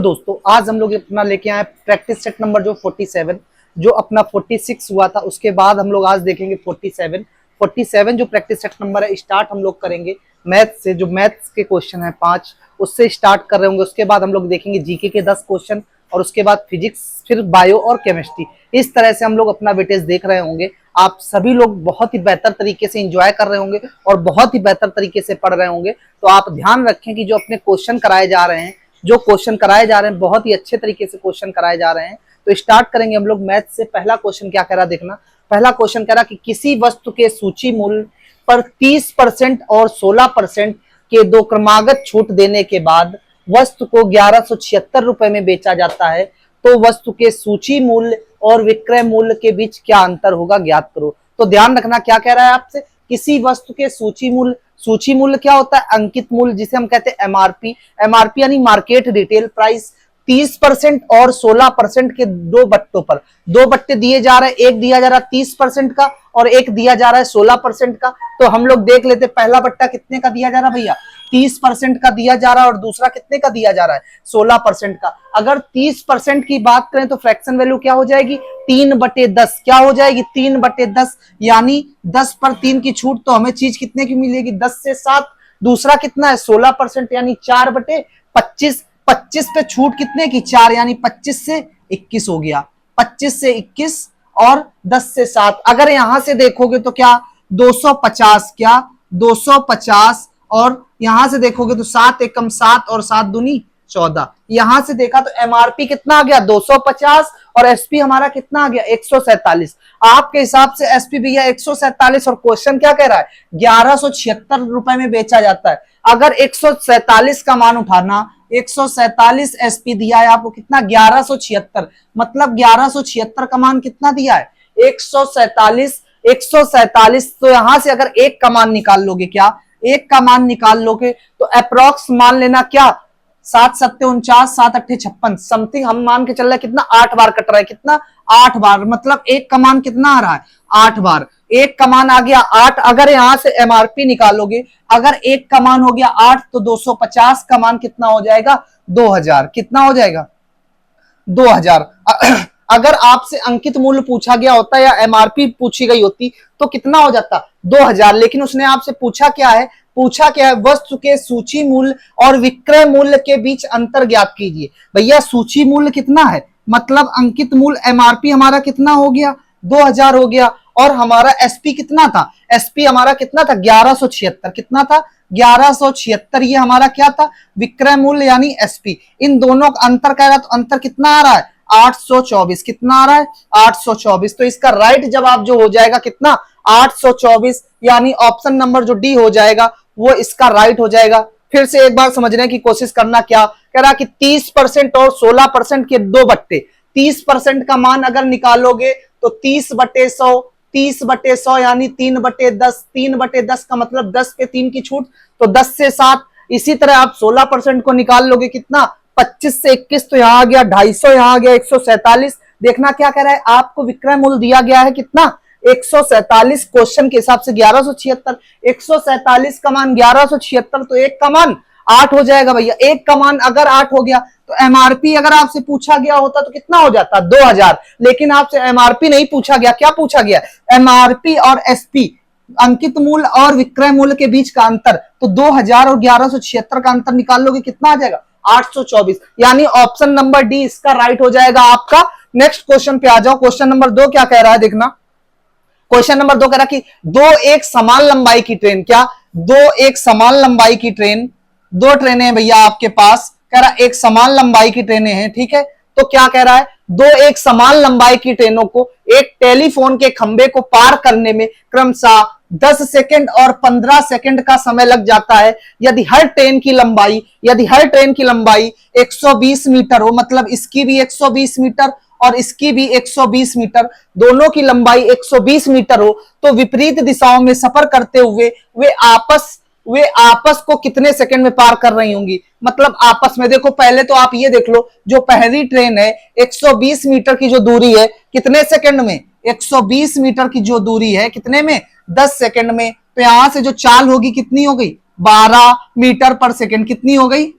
दोस्तों आज हम लोग अपना लेके आए प्रैक्टिस सेट नंबर जो 47 जो अपना 46 हुआ था। उसके बाद हम लोग आज देखेंगे 47 जो प्रैक्टिस सेट नंबर है। स्टार्ट हम लोग करेंगे मैथ से, जो मैथ्स के क्वेश्चन है 5 उससे स्टार्ट कर रहे होंगे। उसके बाद हम लोग देखेंगे जीके के 10 क्वेश्चन और उसके बाद फिजिक्स, फिर बायो और केमिस्ट्री। इस तरह से हम लोग अपना वेटेज देख रहे होंगे। आप सभी लोग बहुत ही बेहतर तरीके से एंजॉय कर रहे होंगे और बहुत ही बेहतर तरीके से पढ़ रहे होंगे। तो आप ध्यान रखें कि जो अपने क्वेश्चन कराए जा रहे हैं बहुत ही अच्छे तरीके से क्वेश्चन कराए जा रहे हैं। तो स्टार्ट करेंगे हम लोग मैथ से। पहला क्वेश्चन क्या कह रहा देखना। पहला क्वेश्चन कह रहा कि किसी वस्तु के सूची मूल्य पर 30% और 16% के दो क्रमागत छूट देने के बाद वस्तु को 1176 रुपए में बेचा जाता है, तो वस्तु के सूची मूल्य और विक्रय मूल्य के बीच क्या अंतर होगा, ज्ञात करो। तो ध्यान रखना क्या कह रहा है आपसे, किसी वस्तु के सूची मूल्य क्या होता है, अंकित मूल्य, जिसे हम कहते हैं एमआरपी यानी मार्केट रिटेल प्राइस। 30% और 16% के दो बट्टों पर, दो बट्टे दिए जा रहे हैं, एक दिया जा रहा है 30% का और एक दिया जा रहा है 16% का। तो हम लोग देख लेते, पहला बट्टा कितने का दिया जा रहा है भैया, 30% का दिया जा रहा है और दूसरा कितने का दिया जा रहा है, 16% का। अगर 30% की बात करें तो फ्रैक्शन वैल्यू क्या हो जाएगी, 3/10। क्या हो जाएगी, 3/10, यानी 10 पर 3 की छूट, तो हमें चीज कितने की मिलेगी, 10 से 7। दूसरा कितना है 16%, यानी 4/25। 25 पे छूट कितने की, 4, यानी 25 से 21 हो गया। 25 से 21 और 10 से 7। अगर यहां से देखोगे तो क्या 250, क्या 250, और यहां से देखोगे तो 7 एकम 7 और 7 दूनी 14। यहां से देखा तो एमआरपी कितना आ गया 250 और एसपी हमारा कितना आ गया 147। आपके हिसाब से एसपी भैया 147 और क्वेश्चन क्या कह रहा है 1176 रुपए में बेचा जाता है। अगर 147 का मान उठाना, 147 एसपी दिया है आपको कितना 1176, मतलब 1176 का मान कितना दिया है 147। तो यहां से अगर एक का मान निकाल लोगे, क्या एक का मान निकाल लोगे तो अप्रोक्स मान लेना क्या 7 7 49, 7 8 56 समथिंग हम मान के चल रहे हैं। कितना 8 बार कट रहा है, कितना 8 बार, मतलब एक का मान कितना आ रहा है 8 बार। एक का मान आ गया 8। अगर यहां से एमआरपी निकालोगे, अगर एक का मान हो गया 8 तो 250 का मान कितना हो जाएगा 2000। कितना हो जाएगा 2000। अगर आपसे अंकित मूल्य पूछा गया होता या एमआरपी पूछी गई होती तो कितना हो जाता 2000। लेकिन उसने आपसे पूछा क्या है वस्तु के सूची मूल्य और विक्रय मूल्य के बीच अंतर ज्ञात कीजिए। भैया सूची मूल्य कितना है, मतलब अंकित मूल्य एमआरपी हमारा कितना हो गया 2000 हो गया, और हमारा एसपी कितना था, एसपी हमारा कितना था 1176। कितना था 1176। ये हमारा क्या था विक्रय मूल्य यानी एसपी। इन दोनों का अंतर कह रहा तो अंतर कितना आ रहा है 824। कितना आ रहा है 824। तो इसका राइट जवाब जो हो जाएगा कितना 824, यानी ऑप्शन नंबर जो डी हो जाएगा वो इसका राइट हो जाएगा। फिर से एक बार समझने की कोशिश करना, क्या कह रहा कि 30% और 16% के दो बट्टे। 30% का मान अगर निकालोगे तो 30/100, 30/100 यानी 3/10। 3/10 का मतलब 10 पे 3 की छूट, तो 10 से 7। इसी तरह आप 16% को निकाल लोगे कितना 25 से 21, तो यहां आ गया 250, यहां आ गया 147। देखना क्या कह रहा है, आपको विक्रय मूल्य दिया गया है कितना 147, क्वेश्चन के हिसाब से 1176। 147 का मान 1176, तो एक का मान 8 हो जाएगा भैया। एक का मान अगर 8 हो गया तो एमआरपी अगर आपसे पूछा गया होता तो कितना हो जाता 2000। लेकिन आपसे एमआरपी नहीं पूछा गया, क्या पूछा गया एमआरपी और एसपी, अंकित मूल्य और विक्रय मूल्य के बीच का अंतर। तो 2000 और 1176 का अंतर निकाल लोगे कितना आ जाएगा 824, यानी ऑप्शन नंबर डी इसका राइट हो जाएगा आपका। नेक्स्ट क्वेश्चन पे आ जाओ। क्वेश्चन नंबर 2 क्या कह रहा है देखना। क्वेश्चन नंबर 2 कह रहा कि दो एक समान लंबाई की ट्रेन, क्या दो एक समान लंबाई की ट्रेन, दो ट्रेनें हैं भैया आपके पास, कह रहा एक समान लंबाई की ट्रेनें हैं, ठीक है। तो क्या कह रहा है दो एक समान लंबाई की ट्रेनों को एक टेलीफोन के खंभे को पार करने में क्रमशः 10 सेकंड और 15 सेकंड का समय लग जाता है यदि हर ट्रेन की लंबाई 120 मीटर हो, मतलब इसकी भी 120 मीटर और इसकी भी 120 मीटर, दोनों की लंबाई 120 मीटर हो, तो विपरीत दिशाओं में सफर करते हुए वे आपस को कितने सेकंड में पार कर रही होंगी। मतलब आपस में देखो, पहले तो आप ये देख लो, जो पहली ट्रेन है 120 मीटर की जो दूरी है कितने सेकंड में 120 मीटर की जो दूरी है कितने में 10 सेकंड में। तो यहां से जो चाल होगी कितनी हो गई 12 मीटर पर सेकंड, कितनी हो गई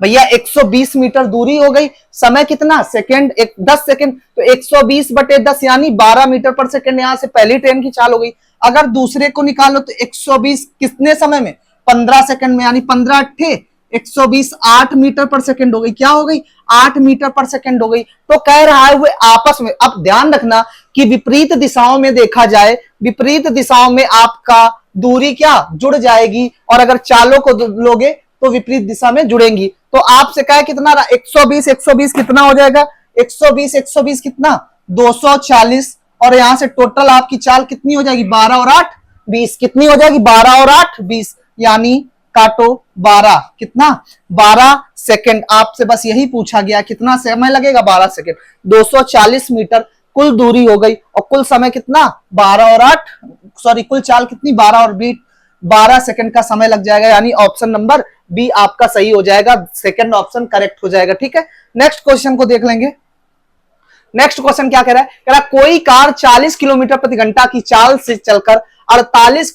भैया 120 मीटर दूरी हो गई, समय कितना सेकंड, 10 सेकंड, तो 120/10 यानी 12 मीटर पर सेकंड यहां से पहली ट्रेन की चाल हो गई। अगर दूसरे को निकालो तो 120 कितने समय में, 15 सेकंड में, यानी 15 अट्ठे 120, 8 मीटर पर सेकंड हो गई। क्या हो गई, 8 मीटर पर सेकंड हो गई। तो कह रहा है वे आपस में, अब ध्यान रखना कि विपरीत दिशाओं में देखा जाए, विपरीत दिशाओं में आपका दूरी क्या जुड़ जाएगी, और अगर चालों को लोगे तो विपरीत दिशा में जुड़ेंगी। तो आपसे कहा कितना रहा, 120 120 कितना हो जाएगा, 120 120 कितना 240, और यहां से टोटल आपकी चाल कितनी हो जाएगी, 12 और 8 20, कितनी हो जाएगी 12 और 8 20, यानी काटो 12, कितना 12 सेकंड। आपसे बस यही पूछा गया कितना समय लगेगा, 12 सेकंड। 240 मीटर कुल दूरी हो गई, और कुल समय कितना 12 और 8 सॉरी कुल चाल कितनी 12 और 20, 12 सेकंड का समय लग जाएगा, यानी ऑप्शन नंबर बी आपका सही हो जाएगा, सेकंड ऑप्शन करेक्ट हो जाएगा। ठीक है, नेक्स्ट क्वेश्चन को देख लेंगे। नेक्स्ट क्वेश्चन क्या कह रहा है, कह रहा कोई कार 40 किलोमीटर प्रति घंटा की चाल से चलकर 48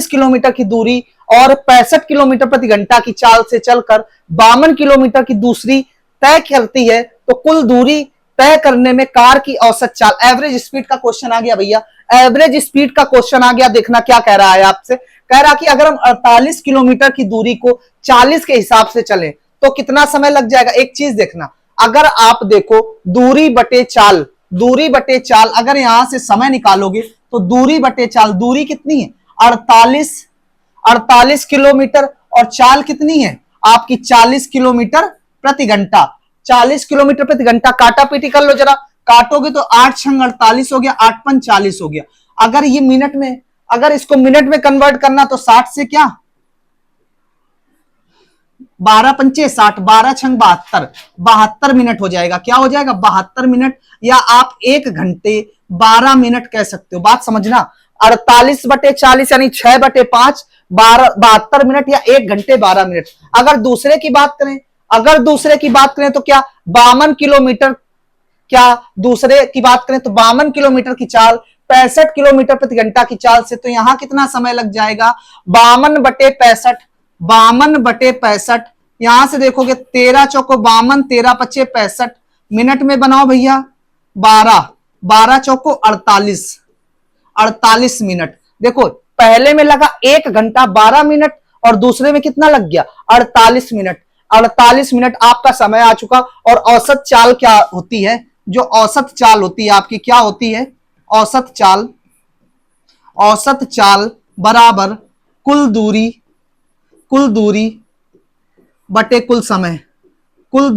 किलोमीटर की दूरी और 65 किलोमीटर प्रति घंटा की चाल से चलकर 52 किलोमीटर की दूसरी तय करती है, तो कुल दूरी तय करने में कार की औसत चाल, एवरेज स्पीड का क्वेश्चन आ गया भैया, एवरेज स्पीड का क्वेश्चन आ गया। देखना क्या कह रहा है आपसे, कह रहा कि अगर हम 48 किलोमीटर की दूरी को 40 के हिसाब से चलें तो कितना समय लग जाएगा। एक चीज देखना, अगर आप देखो दूरी बटे चाल अगर यहां से समय निकालोगे तो दूरी बटे चाल, दूरी कितनी है 48 किलोमीटर, और चाल कितनी है आपकी 40 किलोमीटर प्रति घंटा, 40 किलोमीटर प्रति घंटा। काटा पीटी कर लो जरा, काटोगे तो 8 छंग 48 हो गया, 8 पंच 40 हो गया। अगर ये मिनट में, अगर इसको मिनट में कन्वर्ट करना तो 60 से क्या 12 पंचे 60, 12 छंग 72, 72 मिनट हो जाएगा। क्या हो जाएगा 72 मिनट, या आप 1 घंटे 12 मिनट कह सकते हो। बात समझना, 48/40 यानी 6/5, 72 मिनट या 1 घंटे 12 मिनट। अगर दूसरे की बात करें तो क्या 52 किलोमीटर, क्या दूसरे की बात करें तो 52 किलोमीटर की चाल 65 किलोमीटर प्रति घंटा की चाल से, तो यहां कितना समय लग जाएगा 52/65, यहां से देखोगे 13 चौको 52, 13 पचे 65, मिनट में बनाओ भैया 12 चौको 48 मिनट। देखो पहले में लगा 1 घंटा 12 मिनट और दूसरे में कितना लग गया 48 मिनट। 48 मिनट आपका समय आ चुका। और औसत चाल क्या होती है, जो औसत चाल होती है आपकी क्या होती है, औसत चाल बराबर कुल दूरी बटे कुल समय, ठीक, कुल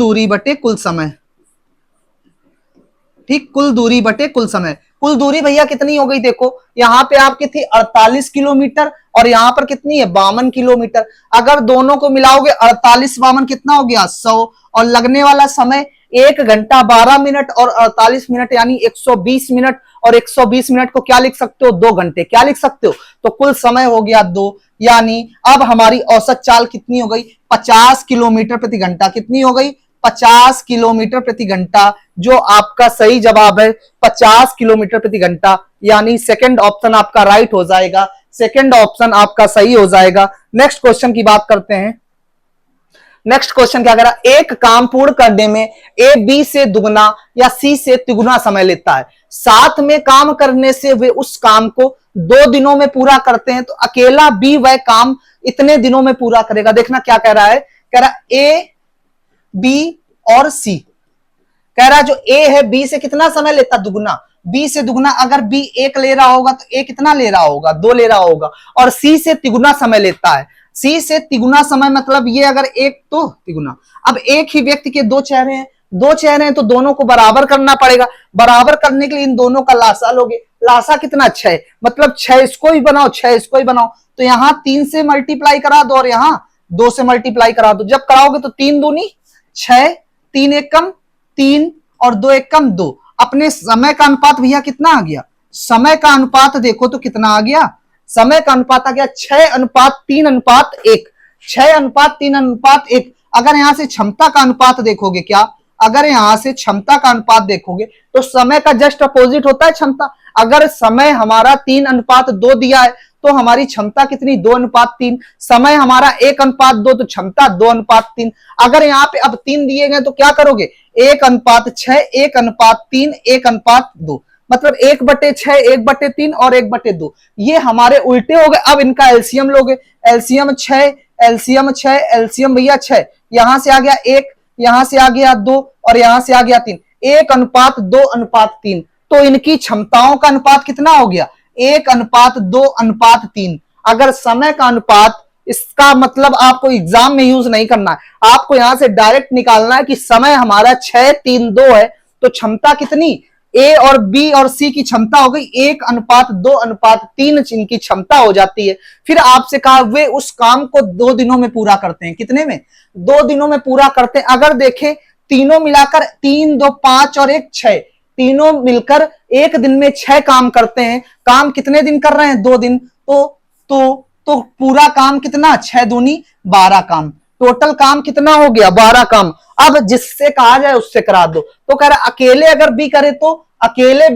दूरी बटे कुल समय। कुल दूरी भैया कितनी हो गई, देखो यहां पे आपकी थी 48 किलोमीटर और यहां पर कितनी है 52 किलोमीटर। अगर दोनों को मिलाओगे 48 52 कितना हो गया 100, और लगने वाला समय 1 घंटा 12 मिनट और 48 मिनट यानी 120 मिनट, और 120 मिनट को क्या लिख सकते हो 2 घंटे, क्या लिख सकते हो, तो कुल समय हो गया 2। यानी अब हमारी औसत चाल कितनी हो गई 50 किलोमीटर प्रति घंटा, कितनी हो गई 50 किलोमीटर प्रति घंटा, जो आपका सही जवाब है 50 किलोमीटर प्रति घंटा, यानी सेकंड ऑप्शन आपका राइट हो जाएगा, सेकंड ऑप्शन आपका सही हो जाएगा। नेक्स्ट क्वेश्चन की बात करते हैं। नेक्स्ट क्वेश्चन क्या कह रहा है, एक काम पूर्ण करने में ए बी से दुगना या सी से तिगुना समय लेता है, साथ में काम करने से वे उस काम को 2 दिनों में पूरा करते हैं, तो अकेला बी वह काम इतने दिनों में पूरा करेगा। देखना क्या कह रहा है, कह रहा ए बी और सी, कह रहा जो ए है बी से कितना समय लेता दुगना, बी से दुगना। अगर बी 1 ले रहा होगा तो ए कितना ले रहा होगा 2 ले रहा होगा, और सी से तिगुना समय लेता है। सी से तिगुना समय मतलब ये अगर 1 तो तिगुना। अब एक ही व्यक्ति के 2 चेहरे हैं तो दोनों को बराबर करना पड़ेगा। बराबर करने के लिए इन दोनों का लासा लोगे, लासा कितना 6, मतलब 6 इसको ही बनाओ 6 इसको ही बनाओ, तो यहां 3 से मल्टीप्लाई करा दो और यहां 2 से मल्टीप्लाई करा दो। जब कराओगे तो 3 दूनी 6, 3 एक कम 3 और 2 एक कम 2। अपने समय का अनुपात भैया कितना आ गया, समय का अनुपात देखो तो कितना आ गया, समय का अनुपात आ गया 6:3:1, 6:3:1। अगर यहां से क्षमता का अनुपात देखोगे, क्या अगर यहां से क्षमता का अनुपात देखोगे तो समय का जस्ट अपोजिट होता है क्षमता। अगर समय हमारा 3:2 दिया है तो हमारी क्षमता कितनी 2:3। समय हमारा 1:2 तो क्षमता 2:3। अगर यहाँ पे अब 3 दिए गए तो क्या करोगे 1:6, 1:3, 1:2, मतलब 1/6, 1/3 और 1/2। ये हमारे उल्टे हो गए। अब इनका एलसीएम लोगे, एलसीएम 6, एलसीएम 6, एलसीएम भैया 6, यहां से आ गया 1, यहां से आ गया 2 और यहां से आ गया 3, 1:2:3। तो इनकी क्षमताओं का अनुपात कितना हो गया 1:2:3। अगर समय का अनुपात, इसका मतलब आपको एग्जाम में यूज नहीं करना है, आपको यहां से डायरेक्ट निकालना है कि समय हमारा 6, 3, 2 है, तो क्षमता कितनी ए और बी और सी की क्षमता हो गई 1:2:3 इनकी क्षमता हो जाती है। फिर आपसे कहा वे उस काम को 2 दिनों में पूरा करते हैं। कितने में 2 दिनों में पूरा करते हैं। अगर देखें तीनों मिलाकर 3, 2, 5 और 1, 6, तीनों मिलकर एक दिन में 6 काम करते हैं। काम कितने दिन कर रहे हैं 2 दिन। तो पूरा काम कितना 6 दूनी 12 काम, टोटल काम कितना हो गया 12 काम। अब जिससे कहा जाए उससे करा दो। तो कह रहा अकेले अगर बी करे तो अकेले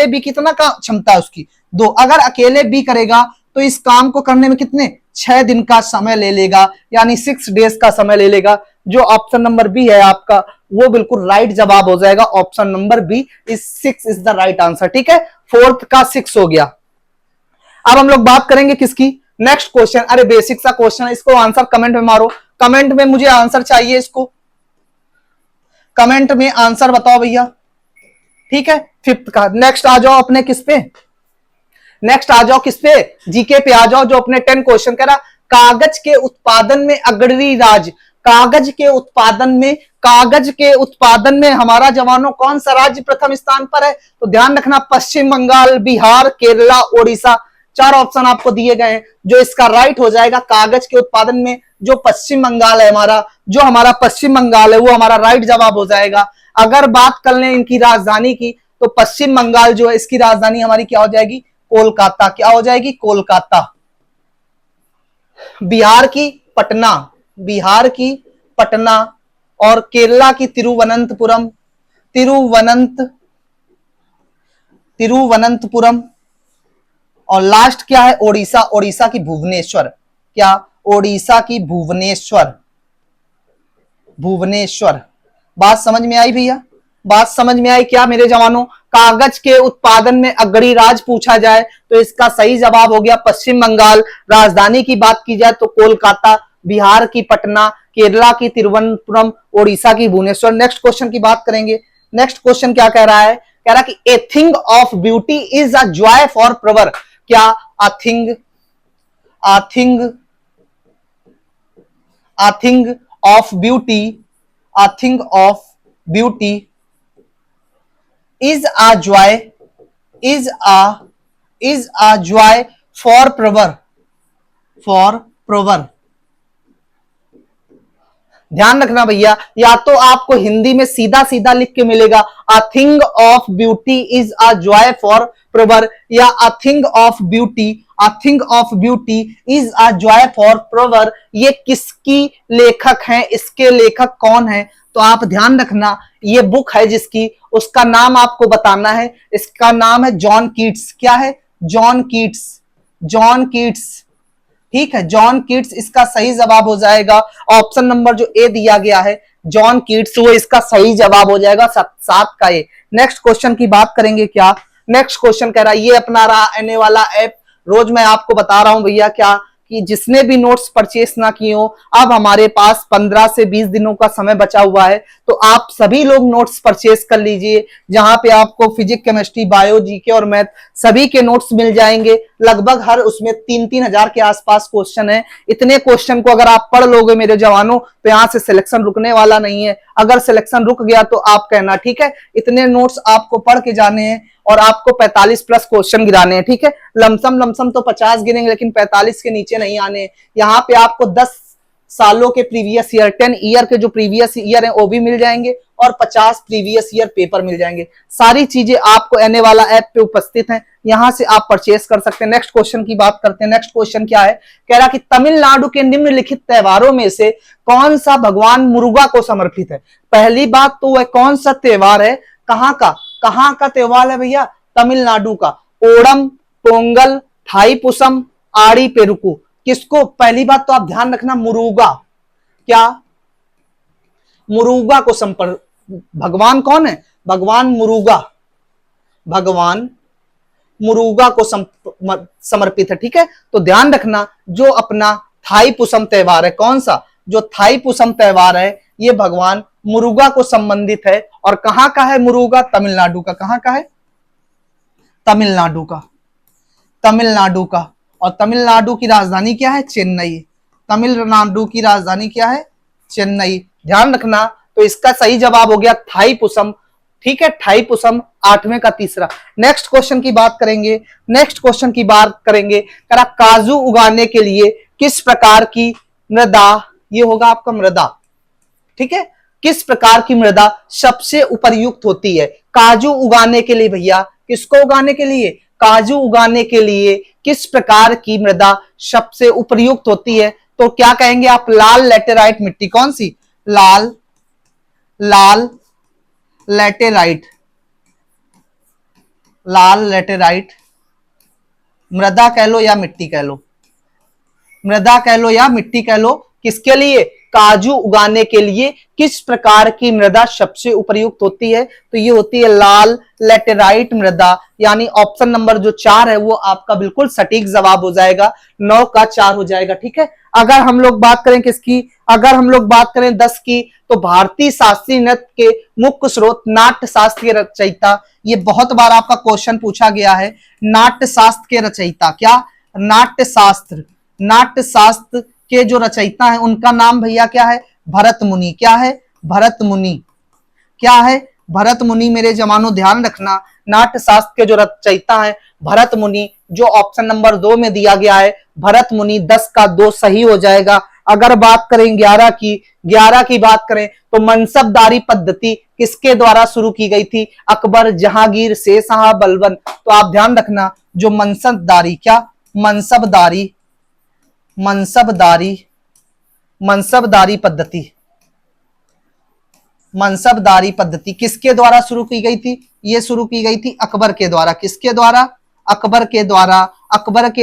बी कितना का क्षमता है उसकी 2। अगर अकेले बी करेगा तो इस काम को करने में कितने 6 दिन का समय ले लेगा, यानी 6 डेज का समय ले लेगा। जो ऑप्शन नंबर बी है आपका वो बिल्कुल राइट जवाब हो जाएगा। Option number B is 6 is the right answer. ठीक है, 4th का 6 हो गया। अब हम लोग बात करेंगे किसकी, नेक्स्ट क्वेश्चन। अरे बेसिक सा क्वेश्चन है, इसको आंसर कमेंट में मारो। कमेंट में मुझे आंसर चाहिए, इसको कमेंट में आंसर बताओ भैया। ठीक है, 5th का। नेक्स्ट आ जाओ अपने किस पे, नेक्स्ट आ जाओ किस पे, जीके पे आ जाओ। जो अपने 10 क्वेश्चन कह रहा कागज के उत्पादन में अग्रणी राज्य, कागज के उत्पादन में हमारा जवानों कौन सा राज्य प्रथम स्थान पर है। तो ध्यान रखना पश्चिम बंगाल, बिहार, केरला, ओडिशा, 4 ऑप्शन आपको दिए गए हैं। जो इसका राइट हो जाएगा कागज के उत्पादन में जो पश्चिम बंगाल है हमारा पश्चिम बंगाल है वो हमारा राइट जवाब हो जाएगा। अगर बात कर लें इनकी राजधानी की तो पश्चिम बंगाल जो है इसकी राजधानी हमारी क्या हो जाएगी कोलकाता। क्या हो जाएगी कोलकाता। बिहार की पटना और केरला की तिरुवनंतपुरम और लास्ट क्या है ओडिशा की भुवनेश्वर। क्या ओडिशा की भुवनेश्वर। बात समझ में आई भैया, बात समझ में आई क्या मेरे जवानों। कागज के उत्पादन में अग्रणी राज्य पूछा जाए तो इसका सही जवाब हो गया पश्चिम बंगाल। राजधानी की बात की जाए तो कोलकाता, बिहार की पटना, केरला की तिरुवनंतपुरम, ओडिशा की भुवनेश्वर। नेक्स्ट क्वेश्चन की बात करेंगे। नेक्स्ट क्वेश्चन क्या कह रहा है, कह रहा कि a thing of beauty is a joy for प्रवर। क्या a thing of beauty is a joy for prover। ध्यान रखना भैया, या तो आपको हिंदी में सीधा सीधा लिख के मिलेगा a thing of beauty is a joy for प्रवर, या a thing of beauty is a joy for प्रवर। ये किसकी लेखक हैं, इसके लेखक कौन है। तो आप ध्यान रखना ये बुक है जिसकी, उसका नाम आपको बताना है। इसका नाम है जॉन कीट्स। क्या है जॉन कीट्स। ठीक है, जॉन कीट्स इसका सही जवाब हो जाएगा। ऑप्शन नंबर जो ए दिया गया है जॉन कीट्स वो इसका सही जवाब हो जाएगा 7 का ए। नेक्स्ट क्वेश्चन की बात करेंगे। क्या नेक्स्ट क्वेश्चन कह रहा है, ये अपना रहा आने वाला ऐप। रोज मैं आपको बता रहा हूं भैया क्या कि जिसने भी नोट्स परचेस ना किए हो, अब हमारे पास 15 से 20 दिनों का समय बचा हुआ है, तो आप सभी लोग नोट्स परचेस कर लीजिए। जहां पे आपको फिजिक्स, केमिस्ट्री, बायो, जीके और मैथ सभी के नोट्स मिल जाएंगे। लगभग हर उसमें 3-3 हजार के आसपास क्वेश्चन है। इतने क्वेश्चन को अगर आप पढ़ लोगे मेरे जवानों तो यहाँ से सिलेक्शन रुकने वाला नहीं है। अगर सिलेक्शन रुक गया तो आप कहना। ठीक है, इतने नोट्स आपको पढ़ के जाने हैं और आपको 45 प्लस क्वेश्चन गिराने हैं। ठीक है, लमसम तो 50 गिरेंगे लेकिन 45 के नीचे नहीं आने। यहाँ पे आपको 10 सालों के प्रीवियस ईयर, 10 ईयर के जो प्रीवियस ईयर है वो भी मिल जाएंगे और 50 प्रीवियस ईयर पेपर मिल जाएंगे। सारी चीजें आपको आने वाला ऐप पे उपस्थित हैं, यहां से आप परचेस कर सकते हैं। नेक्स्ट क्वेश्चन की बात करते हैं। नेक्स्ट क्वेश्चन क्या है, कह रहा कि तमिलनाडु के निम्नलिखित त्योहारों में से कौन सा भगवान मुरुगा को समर्पित है। पहली बात तो वह कौन सा त्योहार है, कहाँ का त्योहार है भैया, तमिलनाडु का। ओणम, पोंगल, थाईपुसम आड़ी पेरुकू, किसको, पहली बात तो आप ध्यान रखना, मुरुगा, क्या, मुरुगा को संपर्क, भगवान कौन है, भगवान मुरुगा, भगवान मुरुगा को समर्पित है। ठीक है, तो ध्यान रखना जो अपना थाईपुसम त्योहार है, कौन सा, जो थाईपुसम त्योहार है ये भगवान मुरुगा को संबंधित है। और कहां का है मुरुगा, तमिलनाडु का, कहां का है, तमिलनाडु का, तमिलनाडु का। और तमिलनाडु की राजधानी क्या है, चेन्नई, तमिलनाडु की राजधानी क्या है, चेन्नई, ध्यान रखना। तो इसका सही जवाब हो गया थाईपुसम। ठीक है, थाईपुसम 8वें का तीसरा। नेक्स्ट क्वेश्चन की बात करेंगे, नेक्स्ट क्वेश्चन की बात करेंगे, करा काजू उगाने के लिए किस प्रकार की मृदा, ये होगा आपका मृदा, ठीक है, किस प्रकार की मृदा सबसे उपयुक्त होती है काजू उगाने के लिए, भैया किसको उगाने के लिए, काजू उगाने के लिए किस प्रकार की मृदा सबसे उपयुक्त होती है, तो क्या कहेंगे आप, लाल लैटेराइट मिट्टी, कौन सी, लाल लैटेराइट, लाल लैटेराइट मृदा कह लो या मिट्टी कह लो, मृदा कह लो या मिट्टी कह लो, किसके लिए, काजू उगाने के लिए किस प्रकार की मृदा सबसे उपयुक्त होती है, तो ये होती है लाल लैटेराइट मृदा। यानी ऑप्शन नंबर जो 4 है वो आपका बिल्कुल सटीक जवाब हो जाएगा, 9 का 4 हो जाएगा। ठीक है, अगर हम लोग बात करें किसकी, अगर हम लोग बात करें 10 की, तो भारतीय शास्त्रीय नृत्य के मुख्य स्रोत, नाट्य शास्त्र के रचयिता, ये बहुत बार आपका क्वेश्चन पूछा गया है, नाट्य शास्त्र के रचयिता, क्या, नाट्य शास्त्र के जो रचयिता हैं उनका नाम भैया क्या है, भरत मुनि, क्या है, भरत मुनि, क्या है, भरत मुनि। मेरे जवानों ध्यान रखना, नाट्य शास्त्र के जो रचयिता हैं भरत मुनि, जो ऑप्शन नंबर 2 में दिया गया है भरत मुनि, 10 का 2 सही हो जाएगा। अगर बात करें 11 की बात करें तो मनसबदारी पद्धति किसके द्वारा शुरू की गई थी, अकबर, जहांगीर, शेरशाह, बलबन। तो आप ध्यान रखना जो मनसबदारी, क्या, मनसबदारी पद्धति किसके द्वारा शुरू की गई थी, ये शुरू की गई थी अकबर के द्वारा, किसके द्वारा, अकबर के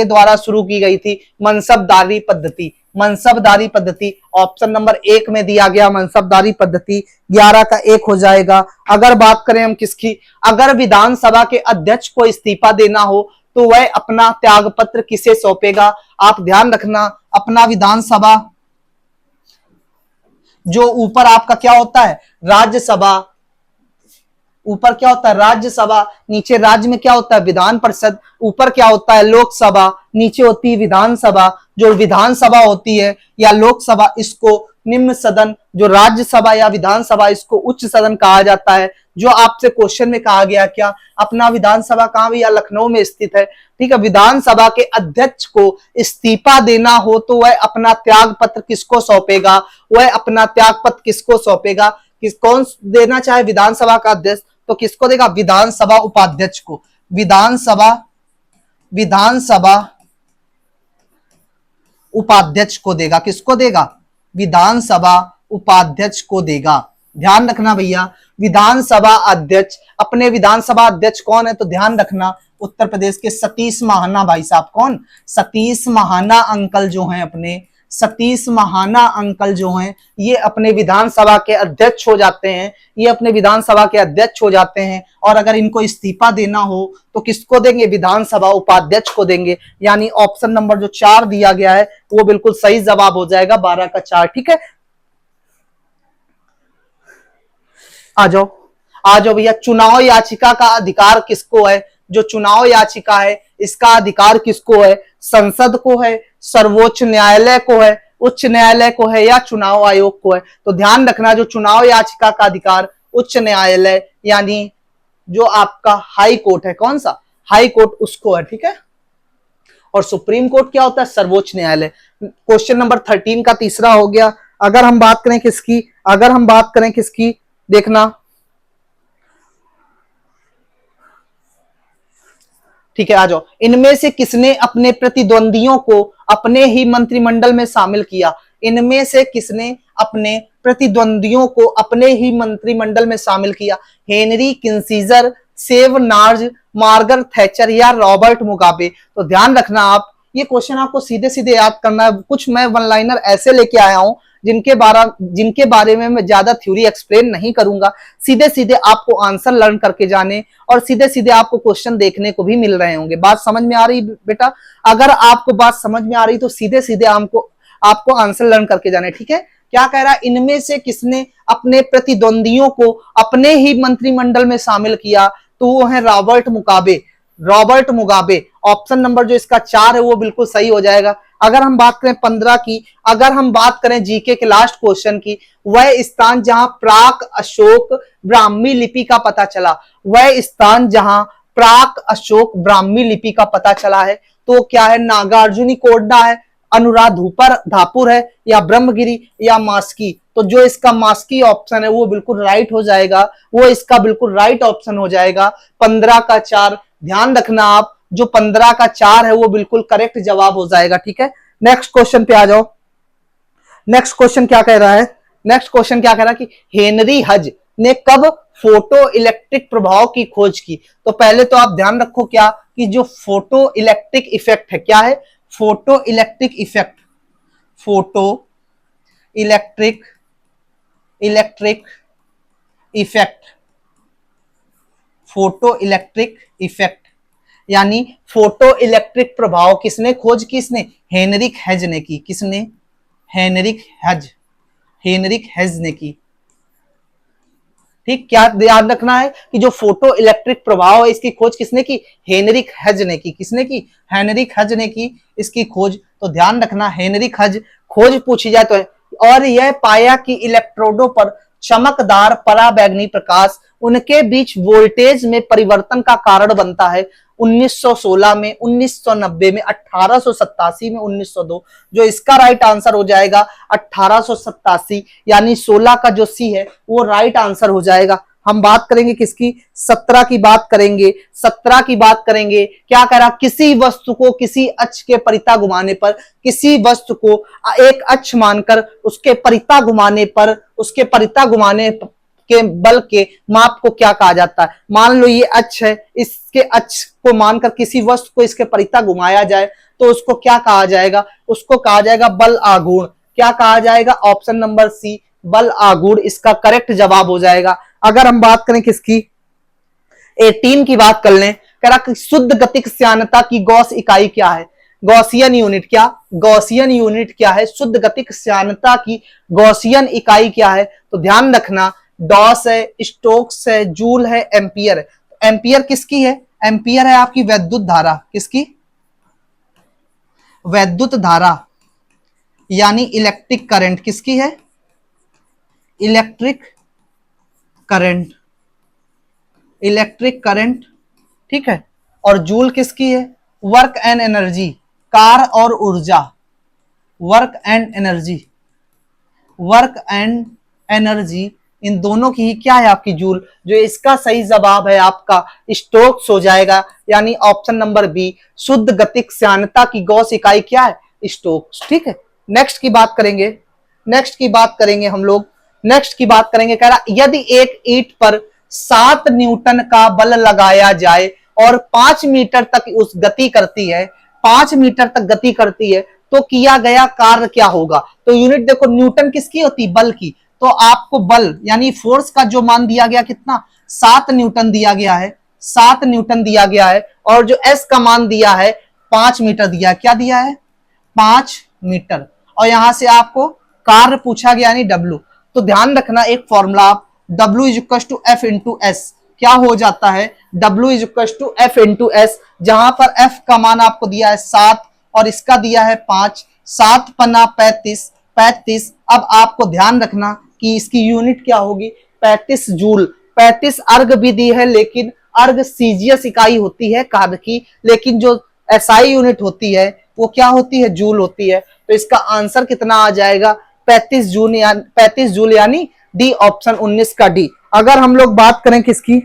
द्वारा शुरू की गई थी मनसबदारी पद्धति। ऑप्शन नंबर 1 में दिया गया मनसबदारी पद्धति, 11 का 1 हो जाएगा। अगर बात करें हम किसकी, अगर विधानसभा के अध्यक्ष को इस्तीफा देना हो तो वह अपना त्यागपत्र किसे सौंपेगा, आप ध्यान रखना, अपना विधानसभा जो ऊपर आपका क्या होता है, राज्यसभा, ऊपर क्या होता है राज्यसभा, नीचे राज्य में क्या होता है विधान परिषद, ऊपर क्या होता है लोकसभा, नीचे होती है विधानसभा। जो विधानसभा होती है या लोकसभा, इसको निम्न सदन, जो राज्यसभा या विधानसभा इसको उच्च सदन कहा जाता है। जो आपसे क्वेश्चन में कहा गया, क्या अपना विधानसभा कहां भी, या लखनऊ में स्थित है। ठीक है, विधानसभा के अध्यक्ष को इस्तीफा देना हो तो वह अपना त्याग पत्र किसको सौंपेगा, कौन देना चाहे विधानसभा का अध्यक्ष, तो किसको देगा, विधानसभा उपाध्यक्ष को, विधानसभा उपाध्यक्ष को देगा, किसको देगा, विधानसभा उपाध्यक्ष को देगा। ध्यान रखना भैया, विधानसभा अध्यक्ष, अपने विधानसभा अध्यक्ष कौन है, तो ध्यान रखना उत्तर प्रदेश के सतीश महाना भाई साहब, कौन, सतीश महाना अंकल जो हैं, अपने सतीश महाना अंकल जो हैं ये अपने विधानसभा के अध्यक्ष हो जाते हैं, और अगर इनको इस्तीफा देना हो तो किसको देंगे, विधानसभा उपाध्यक्ष को देंगे। यानी ऑप्शन नंबर जो 4 दिया गया है वो बिल्कुल सही जवाब हो जाएगा, 12 का 4। ठीक है, आ जाओ भैया, चुनाव याचिका का अधिकार किसको है, जो चुनाव याचिका है इसका अधिकार किसको है, संसद को है, सर्वोच्च न्यायालय को है, उच्च न्यायालय को है, या चुनाव आयोग को है। तो ध्यान रखना जो चुनाव याचिका का अधिकार उच्च न्यायालय यानी जो आपका हाई कोर्ट है, कौन सा, हाई कोर्ट, उसको है। ठीक है, और सुप्रीम कोर्ट क्या होता है, सर्वोच्च न्यायालय। क्वेश्चन नंबर 13 का तीसरा हो गया। अगर हम बात करें किसकी, देखना, ठीक है, आ जाओ, इनमें से किसने अपने प्रतिद्वंदियों को अपने ही मंत्रिमंडल में शामिल किया, इनमें से किसने अपने प्रतिद्वंदियों को अपने ही मंत्रिमंडल में शामिल किया, हेनरी किसिंजर, सेव नार्ज, मार्गरेट थैचर या रॉबर्ट मुगाबे। तो ध्यान रखना आप, ये क्वेश्चन आपको सीधे सीधे याद करना है। कुछ मैं वन लाइनर ऐसे लेके आया हूं जिनके बारे में मैं ज्यादा थ्योरी एक्सप्लेन नहीं करूंगा, सीधे सीधे आपको आंसर लर्न करके जाने और सीधे सीधे आपको क्वेश्चन देखने को भी मिल रहे होंगे। बात समझ में आ रही बेटा? अगर आपको बात समझ में आ रही तो सीधे सीधे आपको आंसर लर्न करके जाने। ठीक है, क्या कह रहा है, इनमें से किसने अपने प्रतिद्वंदियों को अपने ही मंत्रिमंडल में शामिल किया? तो वो है Robert Mugabe. Robert Mugabe option number जो इसका 4 है वो बिल्कुल सही हो जाएगा। अगर हम बात करें 15 की, अगर हम बात करें जीके के लास्ट क्वेश्चन की, वह स्थान जहां प्राक अशोक ब्राह्मी लिपि का पता चला, वह स्थान जहां प्राक अशोक ब्राह्मी लिपि का पता चला है, तो क्या है? नागार्जुनी कोंडा है, अनुराधापुर है, या ब्रह्मगिरी, या मास्की। तो जो इसका मास्की ऑप्शन है वो बिल्कुल राइट हो जाएगा, वो इसका बिल्कुल राइट ऑप्शन हो जाएगा। 15 का 4 ध्यान रखना आप, जो 15 का 4 है वो बिल्कुल करेक्ट जवाब हो जाएगा। ठीक है, नेक्स्ट क्वेश्चन पे आ जाओ। नेक्स्ट क्वेश्चन क्या कह रहा है? नेक्स्ट क्वेश्चन क्या कह रहा है कि हेनरी हज ने कब फोटो इलेक्ट्रिक प्रभाव की खोज की? तो पहले तो आप ध्यान रखो क्या कि जो फोटो इलेक्ट्रिक इफेक्ट है, क्या है? Photo electric effect, photo electric effect, photo electric effect यानी फोटो इलेक्ट्रिक प्रभाव किसने खोज की? इसने हेनरिक हेज ने की। किसने? हेनरिक हेज ने की। ठीक, क्या याद रखना है कि जो फोटो इलेक्ट्रिक प्रभाव है इसकी खोज किसने की? हेनरिक हेज ने की। किसने की? हेनरिक हेज ने की इसकी खोज। तो ध्यान रखना, हेनरिक हेज खोज पूछी जाए तो है। और यह पाया कि इलेक्ट्रोडों पर चमकदार पराबैंगनी प्रकाश उनके बीच वोल्टेज में परिवर्तन का कारण बनता है। 1916 में, 1990 में, 1887 में, 1902। जो इसका राइट आंसर हो जाएगा 1887 यानी 16 का जो सी है वो राइट आंसर हो जाएगा। हम बात करेंगे किसकी? 17 की बात करेंगे। 17 की बात करेंगे, क्या कह रहा? किसी वस्तु को किसी अक्ष के परिता घुमाने पर, किसी वस्तु को एक अक्ष मानकर उसके परिता घुमाने के बल के माप को क्या कहा जाता है? मान लो ये अक्ष है, इसके अक्ष को मानकर किसी वस्तु को इसके परिता घुमाया जाए तो उसको क्या कहा जाएगा? उसको कहा जाएगा बल आघूर्ण। क्या कहा जाएगा? ऑप्शन नंबर सी, बल आघूर्ण इसका करेक्ट जवाब हो जाएगा। अगर हम बात करें किसकी? 18 की बात कर लें, कह रहा कि शुद्ध गतिक श्यानता की गॉस इकाई क्या है? Gaussian unit. क्या? गॉसियन यूनिट क्या है? शुद्ध गतिक श्यानता की गॉसियन इकाई क्या है? तो ध्यान रखना, डॉस है, स्टोक्स है, जूल है, एम्पियर है। एम्पियर किसकी है? एम्पियर है आपकी वैद्युत धारा। किसकी? वैद्युत धारा यानी इलेक्ट्रिक करंट। किसकी है? Electric current. ठीक है, और जूल किसकी है? वर्क एंड एनर्जी, कार्य और ऊर्जा। वर्क एंड एनर्जी इन दोनों की ही क्या है आपकी? जूल। जो इसका सही जवाब है आपका स्टोक्स हो जाएगा, यानी ऑप्शन नंबर बी, शुद्ध गतिक श्यानता की गॉस इकाई क्या है? स्टोक्स। ठीक है, नेक्स्ट की बात करेंगे हम लोग। नेक्स्ट की बात करेंगे, कह रहा यदि एक ईंट पर 7 न्यूटन का बल लगाया जाए और 5 मीटर तक उस गति करती है, 5 मीटर तक गति करती है, तो किया गया कार्य क्या होगा? तो यूनिट देखो, न्यूटन किसकी होती? बल की। तो आपको बल यानी फोर्स का जो मान दिया गया कितना? 7 न्यूटन दिया गया है, 7 न्यूटन दिया गया है। और जो एस का मान दिया है 5 मीटर दिया है। क्या दिया है? 5 मीटर। और यहां से आपको कार्य पूछा गया यानी डब्ल्यू। तो ध्यान रखना एक formula, W is equal to F into S. क्या हो जाता है? W is equal to F into S, जहां पर F का मान आपको दिया है 7 और इसका दिया है 5। 7 पन्ना 35। अब आपको ध्यान रखना कि इसकी यूनिट क्या होगी? 35 जूल। 35 अर्ग भी दी है, लेकिन अर्ग सीजीएस इकाई होती है कार्य की, लेकिन जो एसआई यूनिट होती है वो क्या होती है? जूल होती है। तो इसका आंसर कितना आ जाएगा? 35 जूल यानी डी, ऑप्शन 19 का डी। अगर हम लोग बात करें किसकी?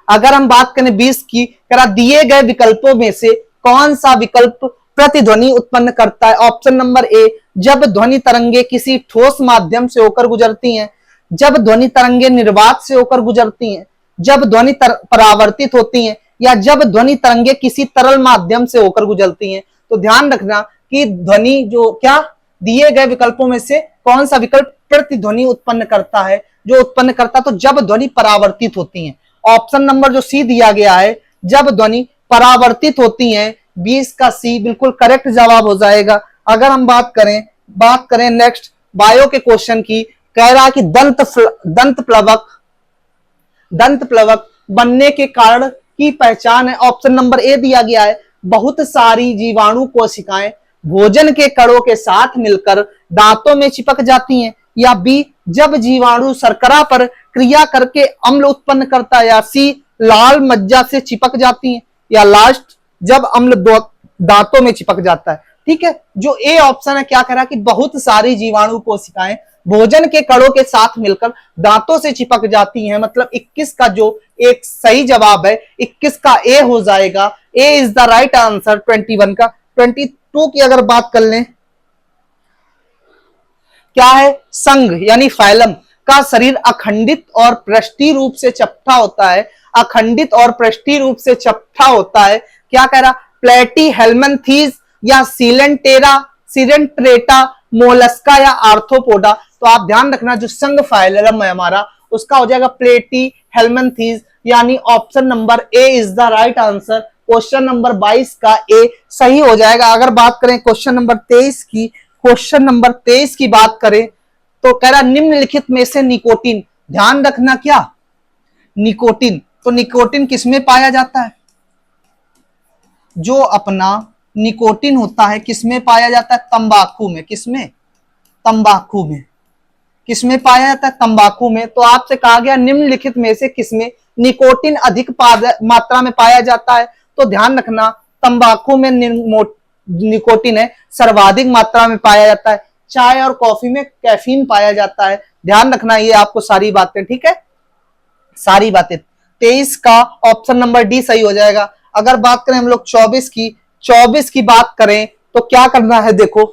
अगर हम बात करें 20 की, करा दिए गए विकल्पों में से कौन सा विकल्प प्रतिध्वनि उत्पन्न करता है? ऑप्शन नंबर ए, जब ध्वनि तरंगे किसी ठोस माध्यम से होकर गुजरती हैं, जब ध्वनि तरंगे निर्वात से होकर गुजरती हैं, जब ध्वनि परावर्तित होती हैं या जब ध्वनि तरंगे किसी तरल माध्यम से होकर गुजरती हैं। तो ध्यान रखना कि ध्वनि जो क्या दिए गए विकल्पों में से कौन सा विकल्प प्रतिध्वनि उत्पन्न करता है, जो उत्पन्न करता, तो जब ध्वनि परावर्तित होती हैं। ऑप्शन नंबर जो सी दिया गया है, जब ध्वनि परावर्तित होती हैं, 20 का सी बिल्कुल करेक्ट जवाब हो जाएगा। अगर हम बात करें नेक्स्ट बायो के क्वेश्चन की, कह रहा है कि दंत प्लवक बनने के कारण की पहचान है। ऑप्शन नंबर ए दिया गया है, बहुत सारी जीवाणु कोशिकाएं भोजन के कणों के साथ मिलकर दांतों में चिपक जाती हैं, या बी जब जीवाणु शर्करा पर क्रिया करके अम्ल उत्पन्न करता है, या सी लाल मज्जा से चिपक जाती हैं, या लास्ट जब अम्ल दांतों में चिपक जाता है। ठीक है, जो ए ऑप्शन है क्या कह रहा है कि बहुत सारी जीवाणु कोशिकाएं भोजन के कणों के साथ मिलकर दांतों से चिपक जाती हैं, मतलब 21 का जो एक सही जवाब है 21 का ए हो जाएगा। ए इज द राइट आंसर 21 का। 22 की अगर बात कर लें, क्या है, संघ यानी फाइलम का शरीर अखंडित और पृष्ठीय रूप से चपटा होता है। अखंडित और पृष्ठीय रूप से चपटा होता है, क्या कह रहा, प्लेटी हेलमेंथीज या सीलेंट्रेटा मोलस्का या आर्थ्रोपोडा। तो आप ध्यान रखना जो संघ फाइलम है हमारा उसका हो जाएगा प्लेटी हेलमेंथीज, यानी option number A is the right answer. Question number 22 का ए सही हो जाएगा। अगर बात करें क्वेश्चन नंबर 23 की बात करें तो कह रहा निम्नलिखित में से निकोटीन, ध्यान रखना क्या, निकोटीन, तो निकोटीन किसमें पाया जाता है, जो अपना निकोटीन होता है किसमें पाया जाता है, तंबाकू में। किसमें, तंबाकू में। किसमें पाया जाता है, तंबाकू में। तो आपसे कहा गया निम्नलिखित में से किसमें निकोटीन अधिक मात्रा में पाया जाता है, तो ध्यान रखना तंबाकू में निकोटीन है सर्वाधिक मात्रा में पाया जाता है। चाय और कॉफी में कैफीन पाया जाता है। ध्यान रखना ये आपको सारी बातें, ठीक है, सारी बातें। 23 का ऑप्शन नंबर डी सही हो जाएगा। अगर बात करें हम लोग 24 की बात करें तो क्या करना है, देखो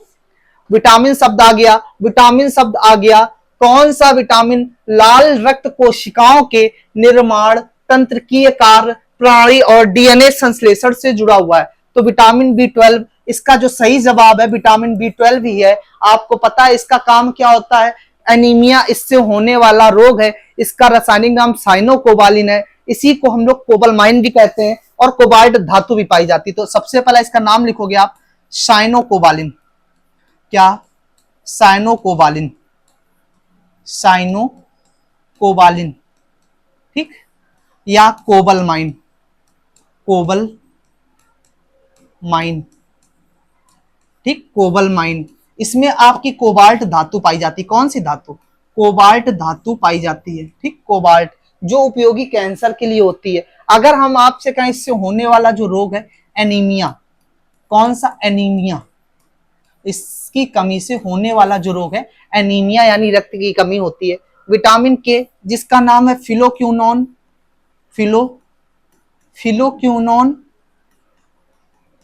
विटामिन शब्द आ गया, विटामिन शब्द आ गया। कौन सा विटामिन लाल रक्त कोशिकाओं के निर्माण, तंत्रिकीय कार्य प्रणाली और डीएनए संश्लेषण से जुड़ा हुआ है। तो विटामिन B12 इसका जो सही जवाब है विटामिन B12 ही है। आपको पता है इसका काम क्या होता है, एनीमिया इससे होने वाला रोग है। इसका रासायनिक नाम साइनोकोबालिन है। इसी को हम लोग कोबालमाइन भी कहते हैं और कोबाल्ट धातु भी पाई जाती है। तो सबसे पहला इसका नाम लिखोगे आप साइनोकोबालिन। क्या, साइनोकोबालिन, साइनोकोबालिन, ठीक, या कोबालमाइन, कोबालमाइन, ठीक, कोबालमाइन। इसमें आपकी कोबाल्ट धातु पाई जाती है। कौन सी धातु, कोबाल्ट धातु पाई जाती है, ठीक, कोबाल्ट, जो उपयोगी कैंसर के लिए होती है। अगर हम आपसे कहें इससे होने वाला जो रोग है एनीमिया, कौन सा, एनीमिया, इसकी कमी से होने वाला जो रोग है एनीमिया यानी रक्त की कमी होती है। विटामिन के जिसका नाम है फिलोक्यूनोन,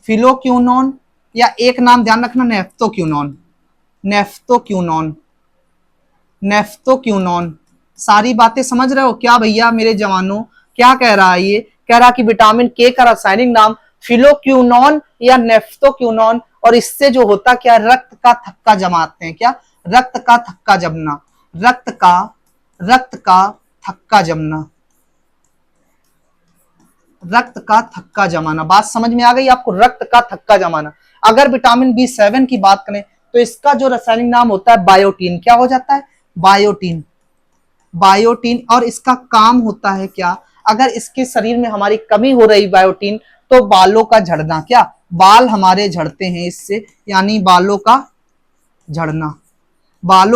फिलोक्यूनोन, या एक नाम ध्यान रखना नेफ्थोक्यूनोन। सारी बातें समझ रहे हो क्या भैया मेरे जवानों, क्या कह रहा है ये, कह रहा कि विटामिन के का रासायनिक नाम फिलोक्यूनोन या नेफ्थोक्यूनोन, और इससे जो होता क्या, रक्त का थक्का जमाते हैं। क्या, रक्त का थक्का जमना, रक्त का थक्का जमना, रक्त का थक्का जमाना। बात समझ में आ गई आपको, रक्त का थक्का जमाना। अगर विटामिन B7 की बात करें तो इसका जो रासायनिक नाम होता है बायोटीन। क्या हो जाता है, बायोटीन, और इसका काम होता है क्या, अगर इसके शरीर में हमारी कमी हो रही बायोटीन तो बालों का झड़ना, क्या, बाल हमारे झड़ते हैं इससे, यानी बालों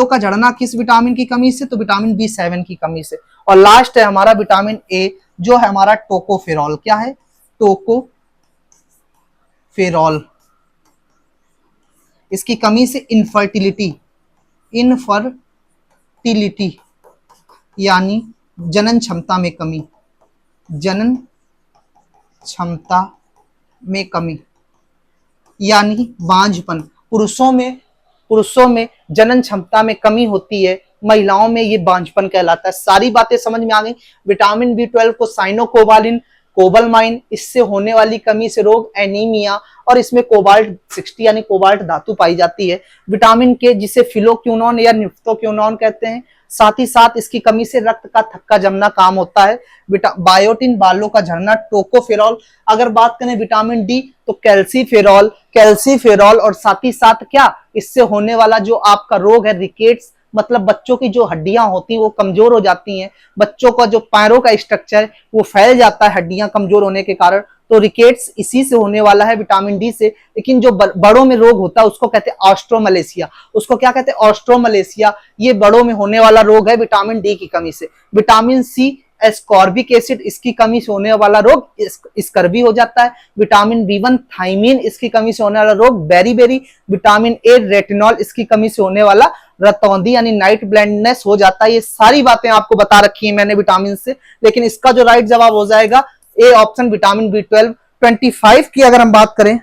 का झड़ना किस विटामिन की कमी से, तो विटामिन B7 की कमी से। और लास्ट है हमारा विटामिन ए जो है हमारा टोकोफेरॉल। क्या है, टोकोफेरॉल, इसकी कमी से इनफर्टिलिटी यानी जनन क्षमता में कमी, यानी बांझपन। पुरुषों में जनन क्षमता में कमी होती है महिलाओं में ये बांझपन कहलाता है। सारी बातें समझ में आ गई। विटामिन B12 को साइनोकोबालिन, कोबलमाइन, इससे होने वाली कमी से रोग एनीमिया, और इसमें कोबाल्ट 60 यानी कोबाल्ट धातु पाई जाती है। विटामिन के जिसे फिलोक्यूनोन या निफ्टोक्यूनोन कहते हैं, साथ ही साथ इसकी कमी से रक्त का थक्का जमना काम होता है। बायोटिन, बालों का झड़ना, टोकोफेरॉल। अगर बात करें विटामिन डी तो कैल्सीफेरॉल, कैल्सीफेरॉल, और साथ ही साथ क्या इससे होने वाला जो आपका रोग है रिकेट्स, मतलब बच्चों की जो हड्डियां होती हैं वो कमजोर हो जाती हैं, बच्चों का जो पैरों का स्ट्रक्चर वो फैल जाता है हड्डियां कमजोर होने के कारण, तो रिकेट्स इसी से होने वाला है विटामिन डी से। लेकिन जो बड़ों में रोग होता है उसको कहते हैं ऑस्ट्रोमलेशिया। उसको क्या कहते हैं? ऑस्ट्रोमलेशिया। ये बड़ों में होने वाला रोग है विटामिन डी की कमी से। विटामिन सी, एस्कॉर्बिक एसिड, इसकी कमी से होने वाला रोग स्कर्वी हो जाता है। विटामिन B1 थाइमीन, इसकी कमी से होने वाला रोग बेरीबेरी। विटामिन ए रेटिनॉल, इसकी कमी से होने वाला रतौंधी यानी नाइट ब्लाइंडनेस हो जाता है। ये सारी बातें आपको बता रखी है मैंने विटामिन से, लेकिन इसका जो राइट जवाब हो जाएगा ए ऑप्शन विटामिन B12। 25 की अगर हम बात करें,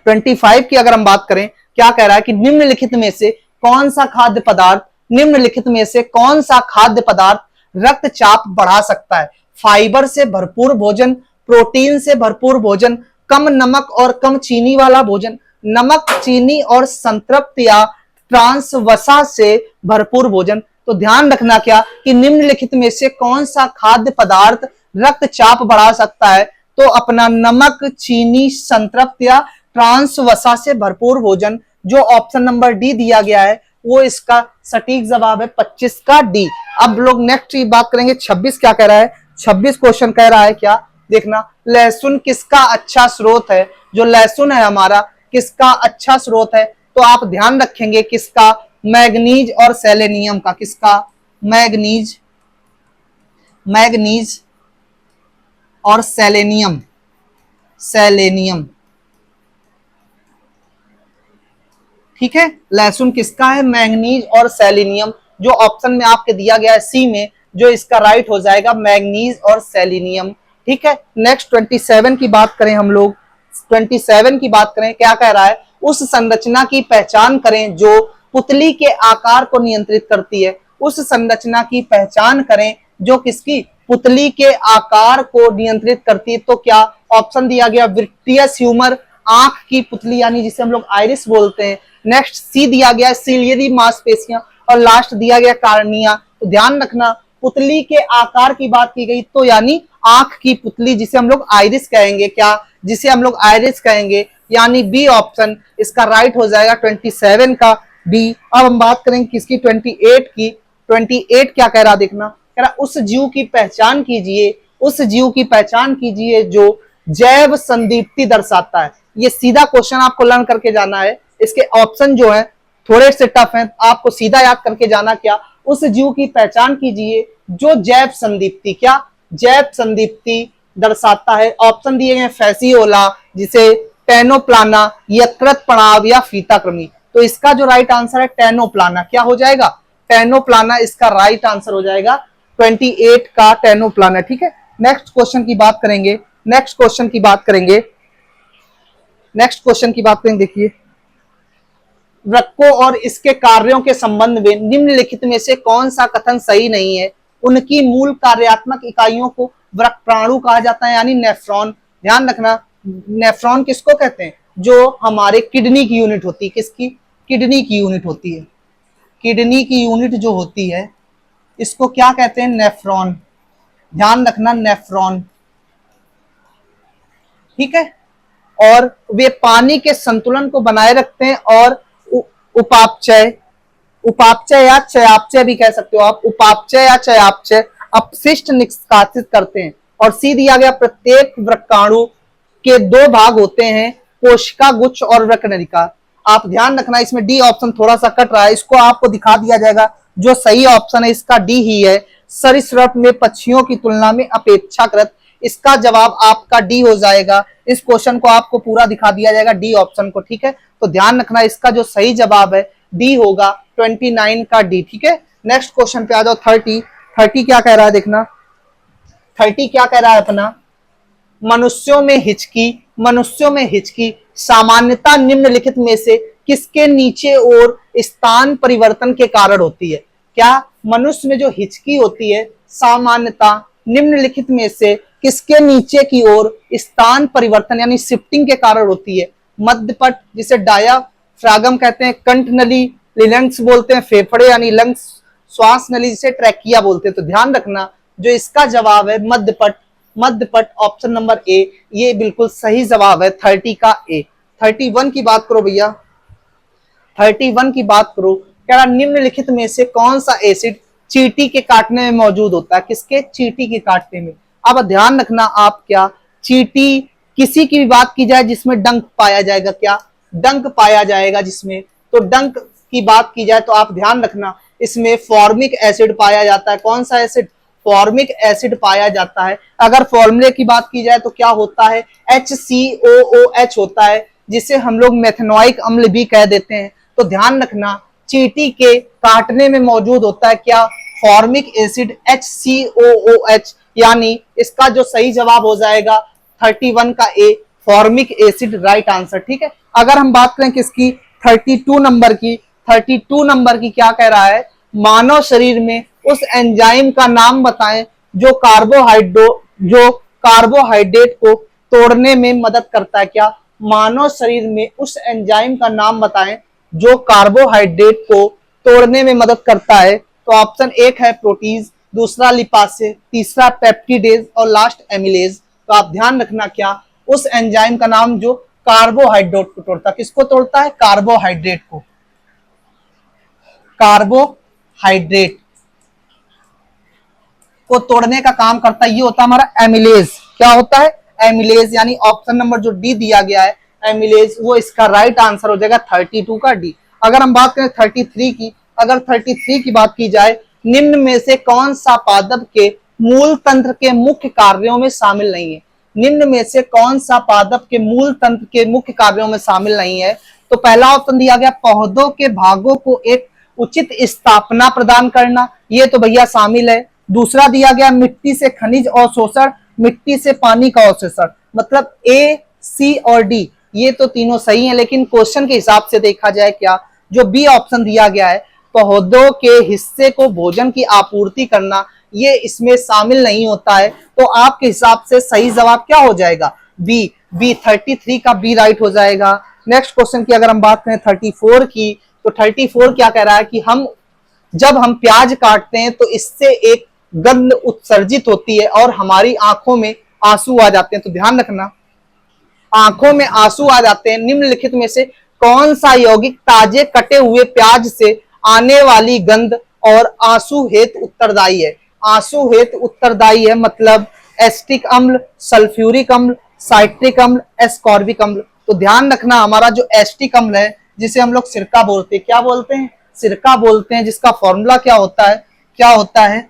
25 की अगर हम बात करें, क्या कह रहा है कि निम्नलिखित में से कौन सा खाद्य पदार्थ, निम्नलिखित में से कौन सा खाद्य पदार्थ रक्तचाप बढ़ा सकता है? फाइबर से भरपूर भोजन, प्रोटीन से भरपूर भोजन, कम नमक और कम चीनी वाला भोजन, नमक, चीनी और संतृप्त या ट्रांस वसा से भरपूर भोजन। तो ध्यान रखना क्या कि निम्नलिखित में से कौन सा खाद्य पदार्थ रक्तचाप बढ़ा सकता है? तो अपना नमक, चीनी, संतृप्त या ट्रांस वसा से भरपूर भोजन, जो ऑप्शन नंबर डी दिया गया है वो इसका सटीक जवाब है 25 का डी। अब लोग नेक्स्ट बात करेंगे 26 क्या कह रहा है। 26 क्वेश्चन कह रहा है क्या, देखना, लहसुन किसका अच्छा स्रोत है? जो लहसुन है हमारा किसका अच्छा स्रोत है? तो आप ध्यान रखेंगे किसका? मैग्नीज और सेलेनियम का। किसका? मैग्नीज, मैग्नीज और सेलेनियम, सेलेनियम। ठीक है, लहसुन किसका है? मैग्नीज और सेलेनियम, जो ऑप्शन में आपके दिया गया है सी में, जो इसका राइट हो जाएगा मैग्नीज और सेलेनियम। ठीक है, नेक्स्ट 27 की बात करें हम लोग। 27 की बात करें, क्या कह रहा है? उस संरचना की पहचान करें जो पुतली के आकार को नियंत्रित करती है। उस संरचना की पहचान करें जो किसकी? पुतली के आकार को नियंत्रित करती है। तो क्या ऑप्शन दिया गया? विट्रियस ह्यूमर, आंख की पुतली यानी जिसे हम लोग आइरिस बोलते हैं। नेक्स्ट सी दिया गया सिलियरी मांसपेशियां, और लास्ट दिया गया कार्निया। तो ध्यान रखना, पुतली के आकार की बात की गई तो यानी आंख की पुतली, जिसे हम लोग आइरिस कहेंगे। क्या? जिसे हम लोग आइरिस कहेंगे, यानी बी ऑप्शन इसका राइट हो जाएगा 27 का बी। अब हम बात करेंगे किसकी? 28 की। 28 क्या कह रहा, देखना, कह रहा उस जीव की पहचान कीजिए, उस जीव की पहचान कीजिए जो जैव संदीप्ति दर्शाता है। ये सीधा क्वेश्चन आपको लर्न करके जाना है। इसके ऑप्शन जो है थोड़े से टफ हैं, आपको सीधा याद करके जाना। क्या? उस जीव की पहचान कीजिए जो जैव संदीप्ति, क्या? जैव संदीप्ति दर्शाता है। ऑप्शन दिए गए फैसियोला, जिसे टेनोप्लाना, यकृत पड़ाव या फीताकृमि। तो इसका जो राइट आंसर है टेनोप्लाना। क्या हो जाएगा? टेनोप्लाना इसका राइट आंसर हो जाएगा 28 का टेनोप्लाना। ठीक है, नेक्स्ट क्वेश्चन की बात करेंगे। नेक्स्ट क्वेश्चन की बात करेंगे, नेक्स्ट क्वेश्चन की बात करेंगे। देखिए, वृक्कों और इसके कार्यों के संबंध में निम्नलिखित में से कौन सा कथन सही नहीं है? उनकी मूल कार्यात्मक इकाइयों को वृक्क प्राणु कहा जाता है, यानी नेफ्रॉन। ध्यान रखना, नेफ्रॉन किसको कहते हैं? जो हमारे किडनी की यूनिट होती है। किसकी? किडनी की यूनिट होती है। किडनी की यूनिट जो होती है इसको क्या कहते हैं? नेफ्रॉन। ध्यान रखना, नेफ्रॉन। ठीक है, और वे पानी के संतुलन को बनाए रखते हैं और उपापचय, उपापचय या चयापचय भी कह सकते हो आप, उपापचय या चयापचय अपशिष्ट निष्कासित करते हैं। और सी दिया गया प्रत्येक वृक्काणु के दो भाग होते हैं, कोशिका गुच्छ और वृक्कनलिका। आप ध्यान रखना, इसमें डी ऑप्शन थोड़ा सा कट रहा है, इसको आपको दिखा दिया जाएगा। जो सही ऑप्शन है इसका डी ही है। सरीसृप में पक्षियों की तुलना में अपेक्षाकृत, इसका जवाब आपका डी हो जाएगा। इस क्वेश्चन को आपको पूरा दिखा दिया जाएगा, डी ऑप्शन को। ठीक है, तो ध्यान रखना, इसका जो सही जवाब है डी होगा 29 का डी। ठीक है, नेक्स्ट क्वेश्चन पे आ जाओ। 30 क्या कह रहा है, देखना। 30 क्या कह रहा है अपना? मनुष्यों में हिचकी, मनुष्यों में हिचकी सामान्यता निम्नलिखित में से किसके नीचे और स्थान परिवर्तन के कारण होती है? क्या मनुष्य में जो हिचकी होती है सामान्यता निम्नलिखित में से किसके नीचे की ओर स्थान परिवर्तन यानी शिफ्टिंग के कारण होती है? मध्यपट जिसे डायाफ्रागम कहते हैं, कंठ नली लिलंग्स बोलते हैं, फेफड़े यानी लंग्स, श्वास नली जिसे ट्रैकिया बोलते हैं। तो ध्यान रखना जो इसका जवाब है मध्यपट, मध्यपट ऑप्शन नंबर ए, ये बिल्कुल सही जवाब है 30 का ए। 31 की बात करो भैया, 31 की बात करो, कह रहा निम्नलिखित में से कौन सा एसिड चींटी के काटने में मौजूद होता है? किसके? चींटी के काटने में। अब ध्यान रखना आप, क्या चींटी किसी की भी बात की जाए जिसमें डंक पाया जाएगा, क्या डंक पाया जाएगा जिसमें, तो डंक की बात की जाए तो आप ध्यान रखना इसमें फॉर्मिक एसिड पाया जाता है। कौन सा एसिड? फॉर्मिक एसिड पाया जाता है। अगर फॉर्मूले की बात की जाए तो क्या होता है? HCOOH होता है, जिसे हम लोग मेथनोइक अम्ल भी कह देते हैं। तो ध्यान रखना चींटी के काटने में मौजूद होता है क्या? फॉर्मिक एसिड HCOOH, यानी इसका जो सही जवाब हो जाएगा 31 का ए, फॉर्मिक एसिड राइट आंसर। ठीक है, अगर हम बात करें किसकी? 32 नंबर की। 32 नंबर की क्या कह रहा है? मानव शरीर में उस एंजाइम का नाम बताएं जो कार्बोहाइड्रेट को तोड़ने में मदद करता है। क्या? मानव शरीर में उस एंजाइम का नाम बताएं जो कार्बोहाइड्रेट को तोड़ने में मदद करता है। तो ऑप्शन एक है प्रोटीज, दूसरा लिपासे, तीसरा पेप्टिडेज और लास्ट एमिलेज। तो आप ध्यान रखना क्या उस एंजाइम का नाम जो कार्बोहाइड्रेट को तोड़ता है। किसको तोड़ता है? कार्बोहाइड्रेट को, कार्बोहाइड्रेट को तोड़ने का काम करता है, ये होता है हमारा एमिलेज। क्या होता है? एमिलेज, यानी ऑप्शन नंबर जो डी दिया गया है एमिलेज, वो इसका राइट आंसर हो जाएगा 32 का डी। अगर हम बात करें 33 की, अगर 33 की बात की जाए, निम्न में से कौन सा पादप के मूल तंत्र के मुख्य कार्यों में शामिल नहीं है? निम्न में से कौन सा पादप के मूल तंत्र के मुख्य कार्यों में शामिल नहीं है? तो पहला ऑप्शन दिया गया पौधों के भागों को एक उचित स्थापना प्रदान करना, ये तो भैया शामिल है। दूसरा दिया गया मिट्टी से खनिज अवशोषण, मिट्टी से पानी का अवशोषण, मतलब ए, सी और डी ये तो तीनों सही हैं, लेकिन क्वेश्चन के हिसाब से देखा जाए क्या, जो बी ऑप्शन दिया गया है पौधों के हिस्से को भोजन की आपूर्ति करना, ये इसमें शामिल नहीं होता है। तो आपके हिसाब से सही जवाब क्या हो जाएगा? बी। 33 का बी राइट हो जाएगा। नेक्स्ट क्वेश्चन की अगर हम बात करें 34 की, तो 34 क्या कह रहा है कि जब हम प्याज काटते हैं तो इससे एक गंध उत्सर्जित होती है और हमारी आंखों में आंसू आ जाते हैं। तो ध्यान रखना आंखों में आंसू आ जाते हैं, निम्नलिखित में से कौन सा यौगिक ताजे कटे हुए प्याज से आने वाली गंध और आंसू हेतु उत्तरदायी है? आंसू हेतु उत्तरदायी है मतलब एसिटिक अम्ल, सल्फ्यूरिक अम्ल, साइट्रिक अम्ल, एस्कॉर्बिक अम्ल। तो ध्यान रखना हमारा जो एसिटिक अम्ल है जिसे हम लोग सिरका बोलते हैं, क्या बोलते हैं? सिरका बोलते हैं, जिसका फॉर्मूला क्या होता है? क्या होता है?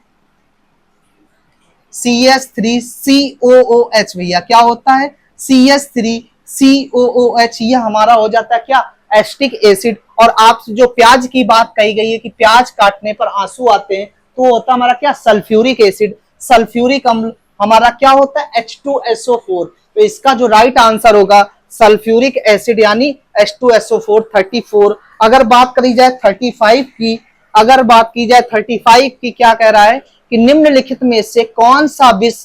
CH3COOH भैया, क्या होता है? CH3COOH, ये हमारा हो जाता है क्या? Acetic acid. और आपसे जो प्याज की बात कही गई है कि प्याज काटने पर आंसू आते हैं, तो होता हमारा क्या? Sulphuric acid. सल्फ्यूरिक अम्ल हमारा क्या होता है? H2SO4। तो इसका जो राइट आंसर होगा सल्फ्यूरिक एसिड यानी H2SO4। 34। अगर बात करी जाए 35 की, अगर बात की जाए 35 की, क्या कह रहा है कि निम्नलिखित में से कौन सा विष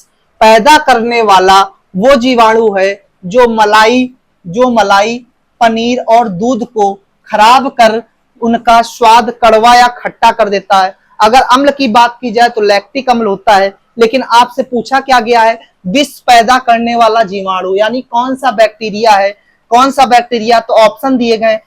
पैदा करने वाला वो जीवाणु है जो मलाई, पनीर और दूध को खराब कर उनका स्वाद कड़वा या खट्टा कर देता है? अगर अम्ल की बात की जाए तो लैक्टिक अम्ल होता है, लेकिन आपसे पूछा क्या गया है? विष पैदा करने वाला जीवाणु, यानी कौन सा बैक्टीरिया है? कौन सा बैक्टीरिया? तो ऑप्शन दिए गए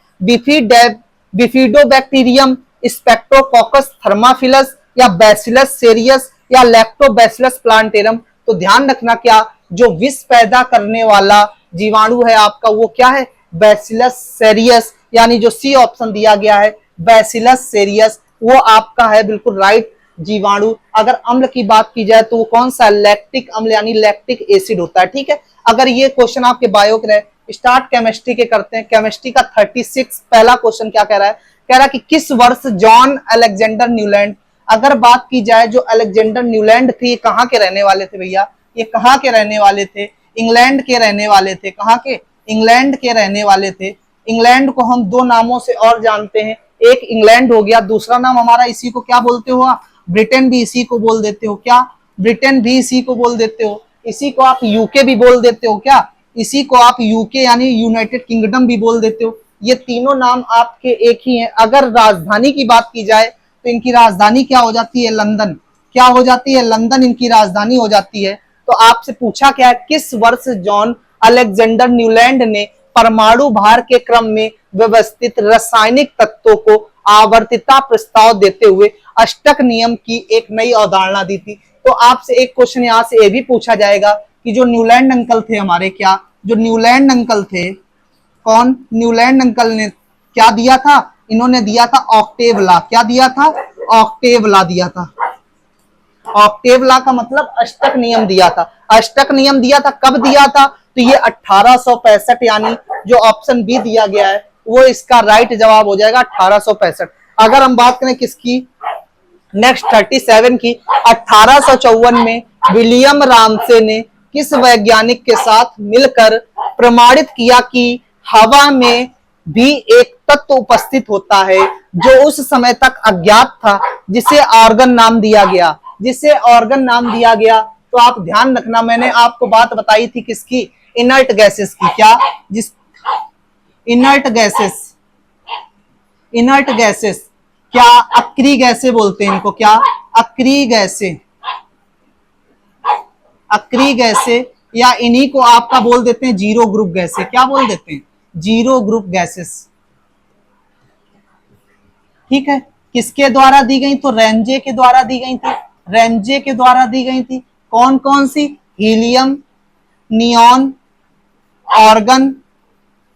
बिफिडोबैक्टीरियम, स्पेक्ट्रोकोकस थर्माफिलस, या बैसिलस सेरियस, या लैक्टोबैसिलस प्लांटेरम। तो ध्यान रखना क्या जो विष पैदा करने वाला जीवाणु है आपका वो क्या है? बैसिलस सेरियस, यानी जो सी ऑप्शन दिया गया है बैसिलस सेरियस, वो आपका है बिल्कुल राइट जीवाणु। अगर अम्ल की बात की जाए तो वो कौन सा? लैक्टिक अम्ल यानी लैक्टिक एसिड होता है। ठीक है, अगर ये क्वेश्चन आपके बायो के रहे, स्टार्ट केमिस्ट्री के करते हैं। केमिस्ट्री का 36 पहला क्वेश्चन क्या कह रहा है? कह रहा है कि किस वर्ष जॉन अलेक्जेंडर न्यूलैंड, अगर बात की जाए जो अलेक्जेंडर न्यूलैंड थे, ये कहाँ के रहने वाले थे भैया? ये कहाँ के रहने वाले थे? इंग्लैंड के रहने वाले थे। कहाँ के? इंग्लैंड के रहने वाले थे। इंग्लैंड को हम दो नामों से और जानते हैं, एक इंग्लैंड हो गया, दूसरा नाम हमारा इसी को क्या बोलते हो आप, ब्रिटेन भी इसी को बोल देते हो क्या, ब्रिटेन भी इसी को बोल देते हो, इसी को आप यूके भी बोल देते हो क्या, इसी को आप यूके यानी यूनाइटेड किंगडम भी बोल देते हो। ये तीनों नाम आपके एक ही हैं। अगर राजधानी की बात की जाए तो इनकी राजधानी क्या हो जाती है, लंदन। क्या हो जाती है, लंदन इनकी राजधानी हो जाती है। तो आपसे पूछा क्या है, किस वर्ष जॉन अलेक्जेंडर न्यूलैंड ने परमाणु भार के क्रम में व्यवस्थित रासायनिक तत्वों को आवर्तिता प्रस्ताव देते हुए अष्टक नियम की एक नई अवधारणा दी थी। तो आपसे एक क्वेश्चन यहां से ये भी पूछा जाएगा कि जो न्यूलैंड अंकल थे हमारे, क्या जो न्यूलैंड अंकल थे, कौन, न्यूलैंड अंकल ने क्या दिया था, इन्होंने दिया था ऑक्टेव लॉ। क्या दिया था, ऑक्टेव लॉ दिया था। ऑक्टेव लॉ का मतलब अष्टक नियम दिया था। अष्टक नियम दिया था, कब दिया था, तो ये 1865, यानी जो ऑप्शन बी दिया गया है वो इसका राइट जवाब हो जाएगा 1865। अगर हम बात करें किसकी, नेक्स्ट 37 की, 1854 में विलियम रामसे ने किस वैज्ञानिक के साथ मिलकर प्रमाणित किया कि हवा में भी एक तत्व उपस्थित होता है जो उस समय तक अज्ञात था, जिसे ऑर्गन नाम दिया गया, जिसे ऑर्गन नाम दिया गया। तो आप ध्यान रखना, मैंने आपको बात बताई थी किसकी, इनर्ट गैसेस की। क्या, जिस इनर्ट गैसेस, इनर्ट गैसेस, क्या अक्रिय गैसें बोलते हैं इनको, क्या अक्रिय गैसें, अक्रिय गैसें, या इन्हीं को आपका बोल देते हैं जीरो ग्रुप गैसें। क्या बोल देते हैं, जीरो ग्रुप गैसेस। ठीक है, किसके द्वारा दी गई, तो रेंजे के द्वारा दी गई थी, रेंजे के द्वारा दी गई थी। कौन कौन सी, helium, neon, argon,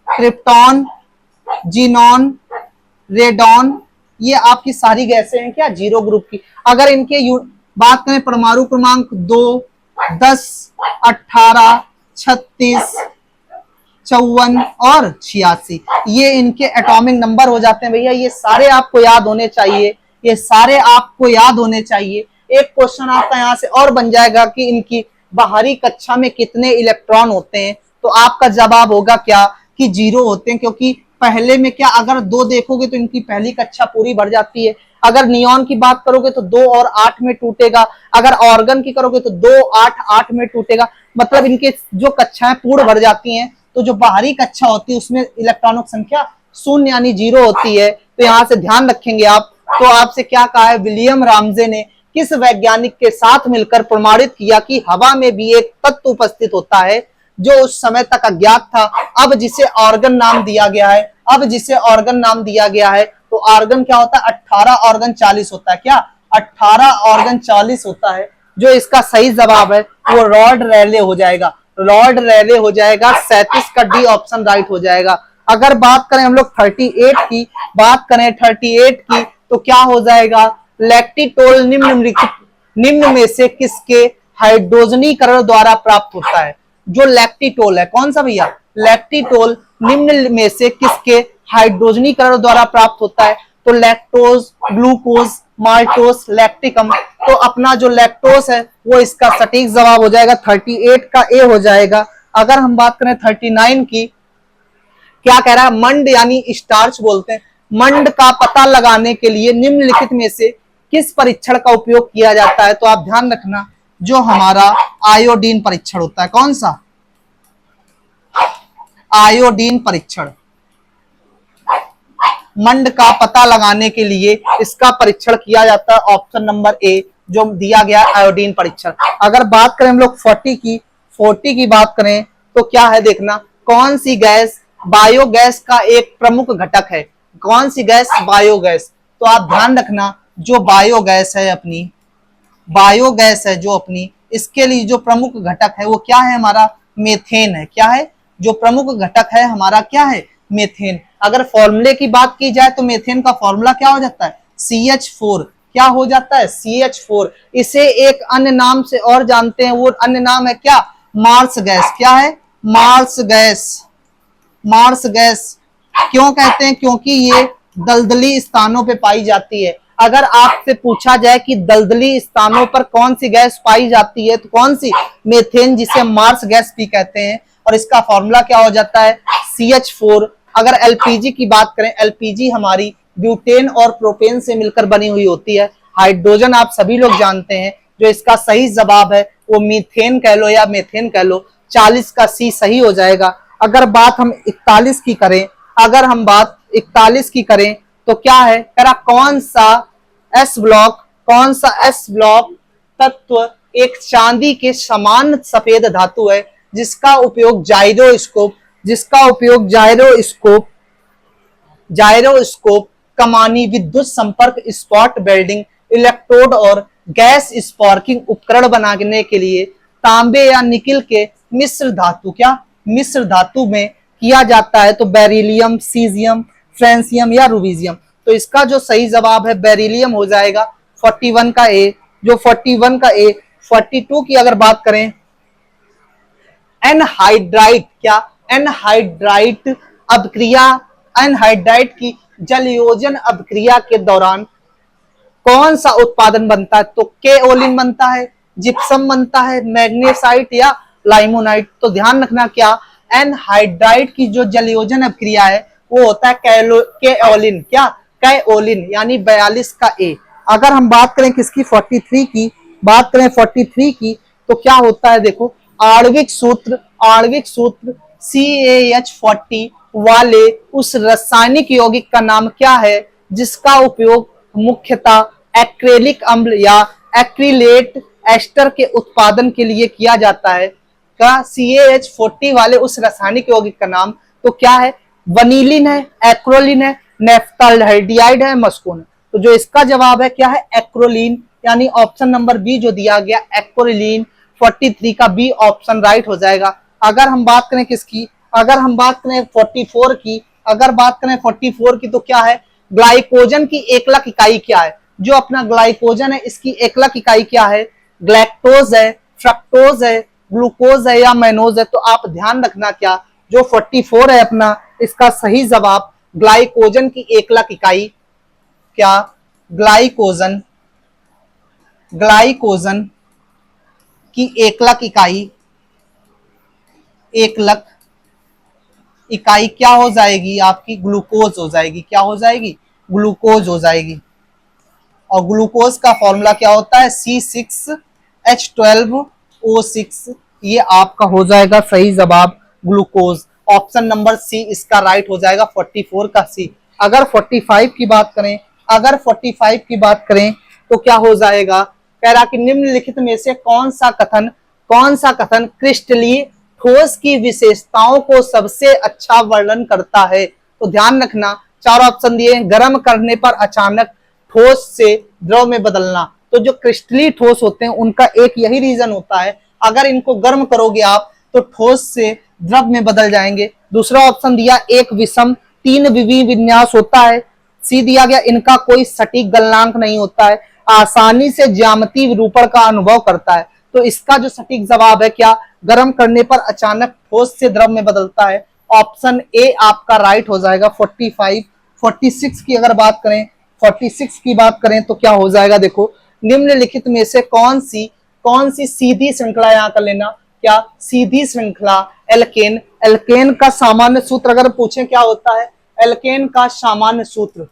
krypton, xenon, radon, ये आपकी सारी गैसें हैं क्या, जीरो ग्रुप की। अगर इनके बात करें परमाणु क्रमांक 2, 10, 18, 36, 54 और 86, ये इनके एटॉमिक नंबर हो जाते हैं भैया। ये सारे आपको याद होने चाहिए, ये सारे आपको याद होने चाहिए। एक क्वेश्चन आपका यहां से और बन जाएगा कि इनकी बाहरी कक्षा में कितने इलेक्ट्रॉन होते हैं, तो आपका जवाब होगा क्या कि जीरो होते हैं, क्योंकि पहले में क्या, अगर 2 देखोगे तो इनकी पहली कक्षा पूरी भर जाती है। अगर नियॉन की बात करोगे तो 2 और 8 में टूटेगा, अगर ऑर्गन की करोगे तो 2, 8, 8 में टूटेगा, मतलब इनके जो कक्षाएं पूर्ण भर जाती हैं। तो जो बाहरी कक्षा होती है उसमें इलेक्ट्रॉनों की संख्या 0 यानी 0 होती है। तो यहां से ध्यान रखेंगे आप। तो आपसे क्या कहा है, विलियम रामजे ने किस वैज्ञानिक के साथ मिलकर प्रमाणित किया कि हवा में भी एक तत्व उपस्थित होता है जो उस समय तक अज्ञात था, अब जिसे ऑर्गन नाम दिया गया है, अब जिसे ऑर्गन नाम दिया गया है। तो ऑर्गन क्या होता है, 18 ऑर्गन 40 होता है। क्या, 18 ऑर्गन 40 होता है। जो इसका सही जवाब है वो रॉड रैले हो जाएगा, रॉड रैले हो जाएगा। 37 का डी ऑप्शन राइट हो जाएगा। अगर बात करें हम लोग 38 की, बात करें 38 की, तो क्या हो जाएगा, लैक्टिटोल निम्न में से किसके हाइड्रोजनीकरण द्वारा प्राप्त होता है। जो लैक्टिटोल है, कौन सा भैया, लैक्टिटोल निम्न में से किसके हाइड्रोजनीकरण द्वारा प्राप्त होता है। तो लैक्टोज, ग्लूकोज, माल्टोस, लैक्टिकम। तो अपना जो लैक्टोस है वो इसका सटीक जवाब हो जाएगा, 38 का ए हो जाएगा। अगर हम बात करें 39 की, क्या कह रहा है, मंड यानी स्टार्च बोलते हैं, मंड का पता लगाने के लिए निम्नलिखित में से किस परीक्षण का उपयोग किया जाता है। तो आप ध्यान रखना, जो हमारा आयोडीन परीक्षण होता है, कौन सा, आयोडीन परीक्षण। मंड का पता लगाने के लिए इसका परीक्षण किया जाता है, ऑप्शन नंबर ए जो दिया गया आयोडीन परीक्षण। अगर बात करें हम लोग 40 की बात करें तो क्या है, देखना, कौन सी गैस बायोगैस का एक प्रमुख घटक है, कौन सी गैस, बायोगैस। तो आप ध्यान रखना, जो बायोगैस है अपनी, बायोगैस है जो अपनी, इसके लिए जो प्रमुख घटक है वो क्या है, हमारा मेथेन है। क्या है, जो प्रमुख घटक है हमारा क्या है, मेथेन। अगर फॉर्मूले की बात की जाए तो मेथेन का फॉर्मूला क्या हो जाता है, CH4। क्या हो जाता है, CH4। इसे एक अन्य नाम से और जानते हैं, वो अन्य नाम है क्या, मार्स गैस। क्या है, मार्स गैस। मार्स गैस क्यों कहते हैं, क्योंकि ये दलदली स्थानों पे पाई जाती है। अगर आपसे पूछा जाए कि दलदली स्थानों पर कौन सी गैस पाई जाती है, तो कौन सी, मेथेन, जिसे मार्स गैस भी कहते हैं। और इसका फॉर्मूला क्या हो जाता है, CH4। अगर एलपीजी की बात करें, एलपीजी हमारी ब्यूटेन और प्रोपेन से मिलकर बनी हुई होती है। हाइड्रोजन आप सभी लोग जानते हैं, जो इसका सही जवाब है वो मीथेन कह लो या मेथेन कह लो, 40 का सी सही हो जाएगा। अगर बात हम 41 की करें, अगर हम बात 41 की करें तो क्या है, कौन सा एस ब्लॉक तत्व एक चांदी के समान सफेद धातु है जिसका उपयोग जायरोस्कोप, कमानी, विद्युत संपर्क, स्पॉट वेल्डिंग, इलेक्ट्रोड और गैस स्पार्किंग उपकरण बनाने के लिए तांबे या निकिल के मिश्र धातु में किया जाता है? तो बेरिलियम, सीजियम, फ्रेंसियम या रूबीजियम। तो इसका जो सही जवाब है बेरिलियम हो जाएगा, 41 का ए। जो 41 का ए। 42 की अगर बात करें, एनहाइड्राइट की जलयोजन अभिक्रिया के दौरान कौन सा उत्पादन बनता है? तो केओलिन बनता है, जिप्सम बनता है, मैग्नेसाइट या लाइमोनाइट। तो ध्यान रखना क्या, एनहाइड्राइट की जो जलयोजन अभिक्रिया है वो होता है केओलिन, केओलिन, यानी 42 का ए। अगर हम बात करें किसकी, 43 की बात करें, 43 की, तो क्या होता है देखो, आणविक सूत्र CaH40 वाले उस रासायनिक यौगिक का नाम क्या है जिसका उपयोग मुख्यतः एक्रेलिक अम्ल या एक्रिलेट एस्टर के उत्पादन के लिए किया जाता है? का CaH40 वाले उस रासायनिक यौगिक का नाम तो क्या है? वनीलिन है, एक्रोलिन है, नेफ्थाल्डिहाइड है, मस्कोन है। तो जो इसका जवाब है क्या है, एक्रोलिन, यानी ऑप्शन नंबर बी जो दिया गया एक्रोलिन, 43 का बी ऑप्शन राइट हो जाएगा। अगर हम बात करें किसकी, अगर हम बात करें 44 की, अगर बात करें 44 की, तो क्या है, ग्लाइकोजन की एकलक इकाई क्या है? जो अपना ग्लाइकोजन है इसकी एकलक इकाई क्या है? ग्लैक्टोज है, फ्रक्टोज है, ग्लूकोज है या मैनोज है? तो आप ध्यान रखना क्या, जो 44 है अपना, इसका सही जवाब ग्लाइकोजन की एकलक इकाई क्या, ग्लाइकोजन की एकलक इकाई क्या हो जाएगी आपकी? ग्लूकोज हो जाएगी। क्या हो जाएगी? ग्लूकोज हो जाएगी। और ग्लूकोज का फॉर्मूला क्या होता है? C6H12O6। ये आपका हो जाएगा सही जवाब ग्लूकोज। ऑप्शन नंबर सी इसका राइट हो जाएगा, 44 का सी। अगर 45 की बात करें, तो क्या हो जाएगा, कह रहा कि निम्नलिखित में से कौन सा कथन क्रिस्टलीय ठोस की विशेषताओं को सबसे अच्छा वर्णन करता है? तो ध्यान रखना, चार ऑप्शन दिए, गर्म करने पर अचानक ठोस से द्रव में बदलना। तो जो क्रिस्टलीय ठोस होते हैं उनका एक यही रीजन होता है, अगर इनको गर्म करोगे आप तो ठोस से द्रव में बदल जाएंगे। दूसरा ऑप्शन दिया, एक विषम 3 विमीय विन्यास होता है। सी दिया गया, इनका कोई सटीक गलनांक नहीं होता है, आसानी से ज्यामितीय विरूपण का अनुभव करता है। तो इसका जो सटीक जवाब है क्या, गर्म करने पर अचानक ठोस से द्रव में बदलता है। ऑप्शन ए आपका राइट हो जाएगा। 45 46 की अगर बात करें, 46 की बात करें तो क्या हो जाएगा, देखो, निम्नलिखित में से कौन सी सीधी श्रृंखला यहां कर लेना, क्या सीधी श्रृंखला एल्केन। एल्केन का सामान्य सूत्र अगर पूछें क्या होता है, एल्केन का सामान्य सूत्र,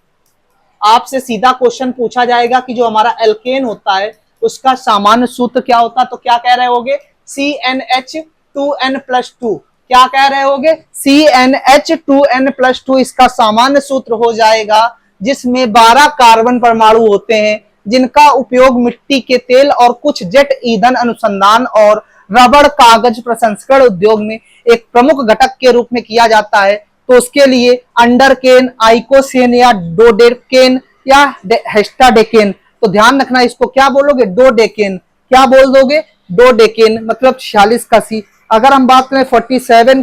आपसे सीधा क्वेश्चन पूछा जाएगा कि जो हमारा एल्केन होता है उसका सामान्य सूत्र क्या होता है, तो क्या कह रहे होगे, CnH2n+2। क्या कह रहे होगे, CnH2n+2 इसका सामान्य सूत्र हो जाएगा, जिसमें 12 कार्बन परमाणु होते हैं जिनका उपयोग मिट्टी के तेल और कुछ जेट ईंधन अनुसंधान और रबड़ कागज प्रसंस्करण उद्योग में एक प्रमुख घटक के रूप में किया जाता है। तो उसके लिए अंडरकेन, आइकोसेन या डोडेकेन या हेस्टाडेकेन। तो ध्यान रखना, इसको क्या बोलोगे, डोडेकेन। क्या बोल दोगे, डोडेकेन, मतलब 46 का सी। अगर हम बात करें 47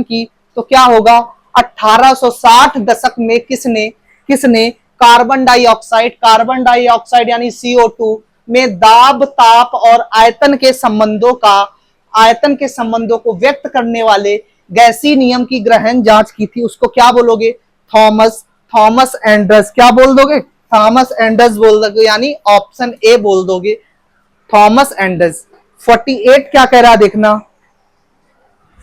की, तो क्या होगा, 1860 दशक में किसने कार्बन डाइऑक्साइड यानी CO2 में दाब, ताप और आयतन के संबंधों को व्यक्त करने वाले गैसीय नियम की गहन जांच की थी? उसको क्या बोलोगे, थॉमस एंडर्स। क्या बोल दोगे, थॉमस एंडर्स बोल दोगे, यानी ऑप्शन ए बोल दोगे, थॉमस एंडर्स। 48 क्या कह रहा है देखना,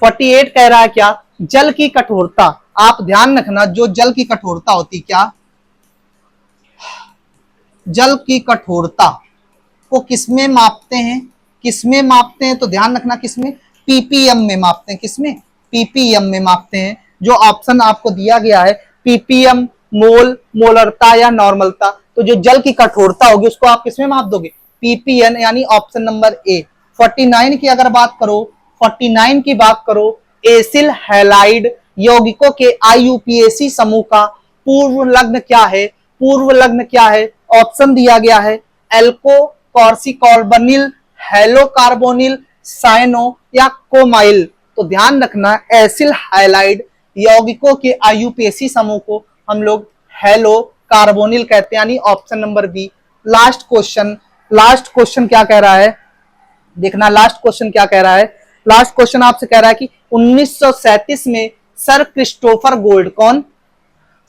48 कह रहा है क्या, जल की कठोरता, आप ध्यान रखना, जो जल की कठोरता होती, क्या जल की कठोरता को किसमें मापते हैं, किसमें मापते हैं, तो ध्यान रखना किसमें, पीपीएम में मापते हैं, किसमें, पीपीएम में मापते हैं। जो ऑप्शन आपको दिया गया है पीपीएम, मोल, मोलरता या नॉर्मलता, तो जो जल की कठोरता होगी उसको आप किसमें माप दोगे, पीपीएन, यानी ऑप्शन नंबर ए। 49 की अगर बात करो, 49 की बात करो, एसिल हैलाइड यौगिकों के आईयूपीएसी समूह का पूर्व लग्न क्या है, पूर्व लग्न क्या है, ऑप्शन दिया गया है एल्को कॉर्सिकॉर्बोनिल, हेलोकार्बोनिल, साइनो या कोमाइल। तो ध्यान रखना एसिल हाइलाइड यौगिकों के आईयूपीएसी समूह को हम लोग हेलो कार्बोनिल कहते हैं, यानी option number B. Last question, last question क्या कह रहा है, देखना लास्ट क्वेश्चन क्या कह रहा है। लास्ट क्वेश्चन आपसे कह रहा है कि 1937 में सर क्रिस्टोफर गोल्ड, कौन,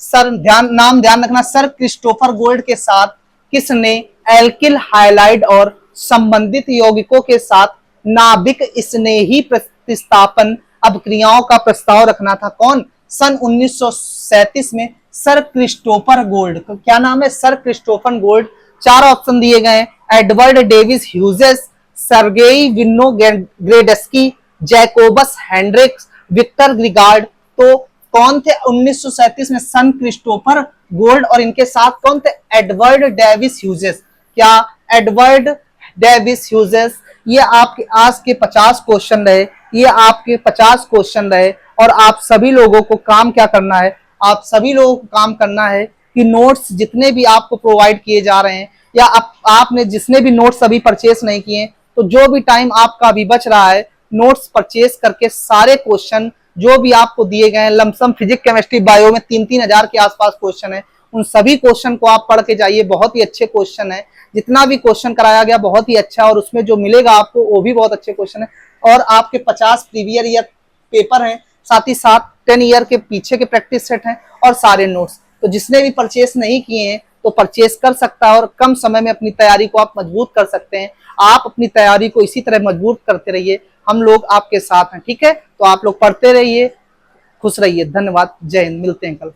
सर नाम ध्यान रखना, सर क्रिस्टोफर गोल्ड के साथ किसने एल्किल हाइलाइड और संबंधित यौगिकों के साथ नाभिक स्नेही प्रतिस्थापन अभिक्रियाओं का प्रस्ताव रखना था, कौन, सन 1937 में सर क्रिस्टोफर गोल्ड, क्या नाम है, सर क्रिस्टोफर गोल्ड। चार ऑप्शन दिए गए हैं, Edward Davis Hughes, Sergei Winogradsky, Jacobus Hendricks, Victor Grignard. तो कौन थे 1937 में सन क्रिस्टोफर गोल्ड, और इनके साथ कौन थे, एडवर्ड डेविस ह्यूजेस। क्या एडवर्ड डेविस ह्यूजेस। ये आपके आज के 50 क्वेश्चन रहे, ये आपके 50 क्वेश्चन रहे। और आप सभी लोगों को काम क्या करना है, आप सभी लोगों को काम करना है कि नोट्स जितने भी आपको प्रोवाइड किए जा रहे हैं, या आपने जिसने भी नोट्स अभी परचेस नहीं किए, तो जो भी टाइम आपका अभी बच रहा है, नोट्स परचेस करके सारे क्वेश्चन जो भी आपको दिए गए हैं, लमसम फिजिक्स केमिस्ट्री बायो में 3-3 हजार के आसपास क्वेश्चन है, उन सभी क्वेश्चन को आप पढ़ के जाइए। बहुत ही अच्छे क्वेश्चन है, जितना भी क्वेश्चन कराया गया बहुत ही अच्छा, और उसमें जो मिलेगा आपको वो भी बहुत अच्छे क्वेश्चन है। और आपके 50 प्रीवियर ईयर पेपर हैं, साथ ही साथ 10 ईयर के पीछे के प्रैक्टिस सेट हैं और सारे नोट्स। तो जिसने भी परचेस नहीं किए हैं तो परचेस कर सकता है, और कम समय में अपनी तैयारी को आप मजबूत कर सकते हैं। आप अपनी तैयारी को इसी तरह मजबूत करते रहिए, हम लोग आपके साथ हैं, ठीक है। तो आप लोग पढ़ते रहिए, खुश रहिए, धन्यवाद, जय हिंद, मिलते हैं कल।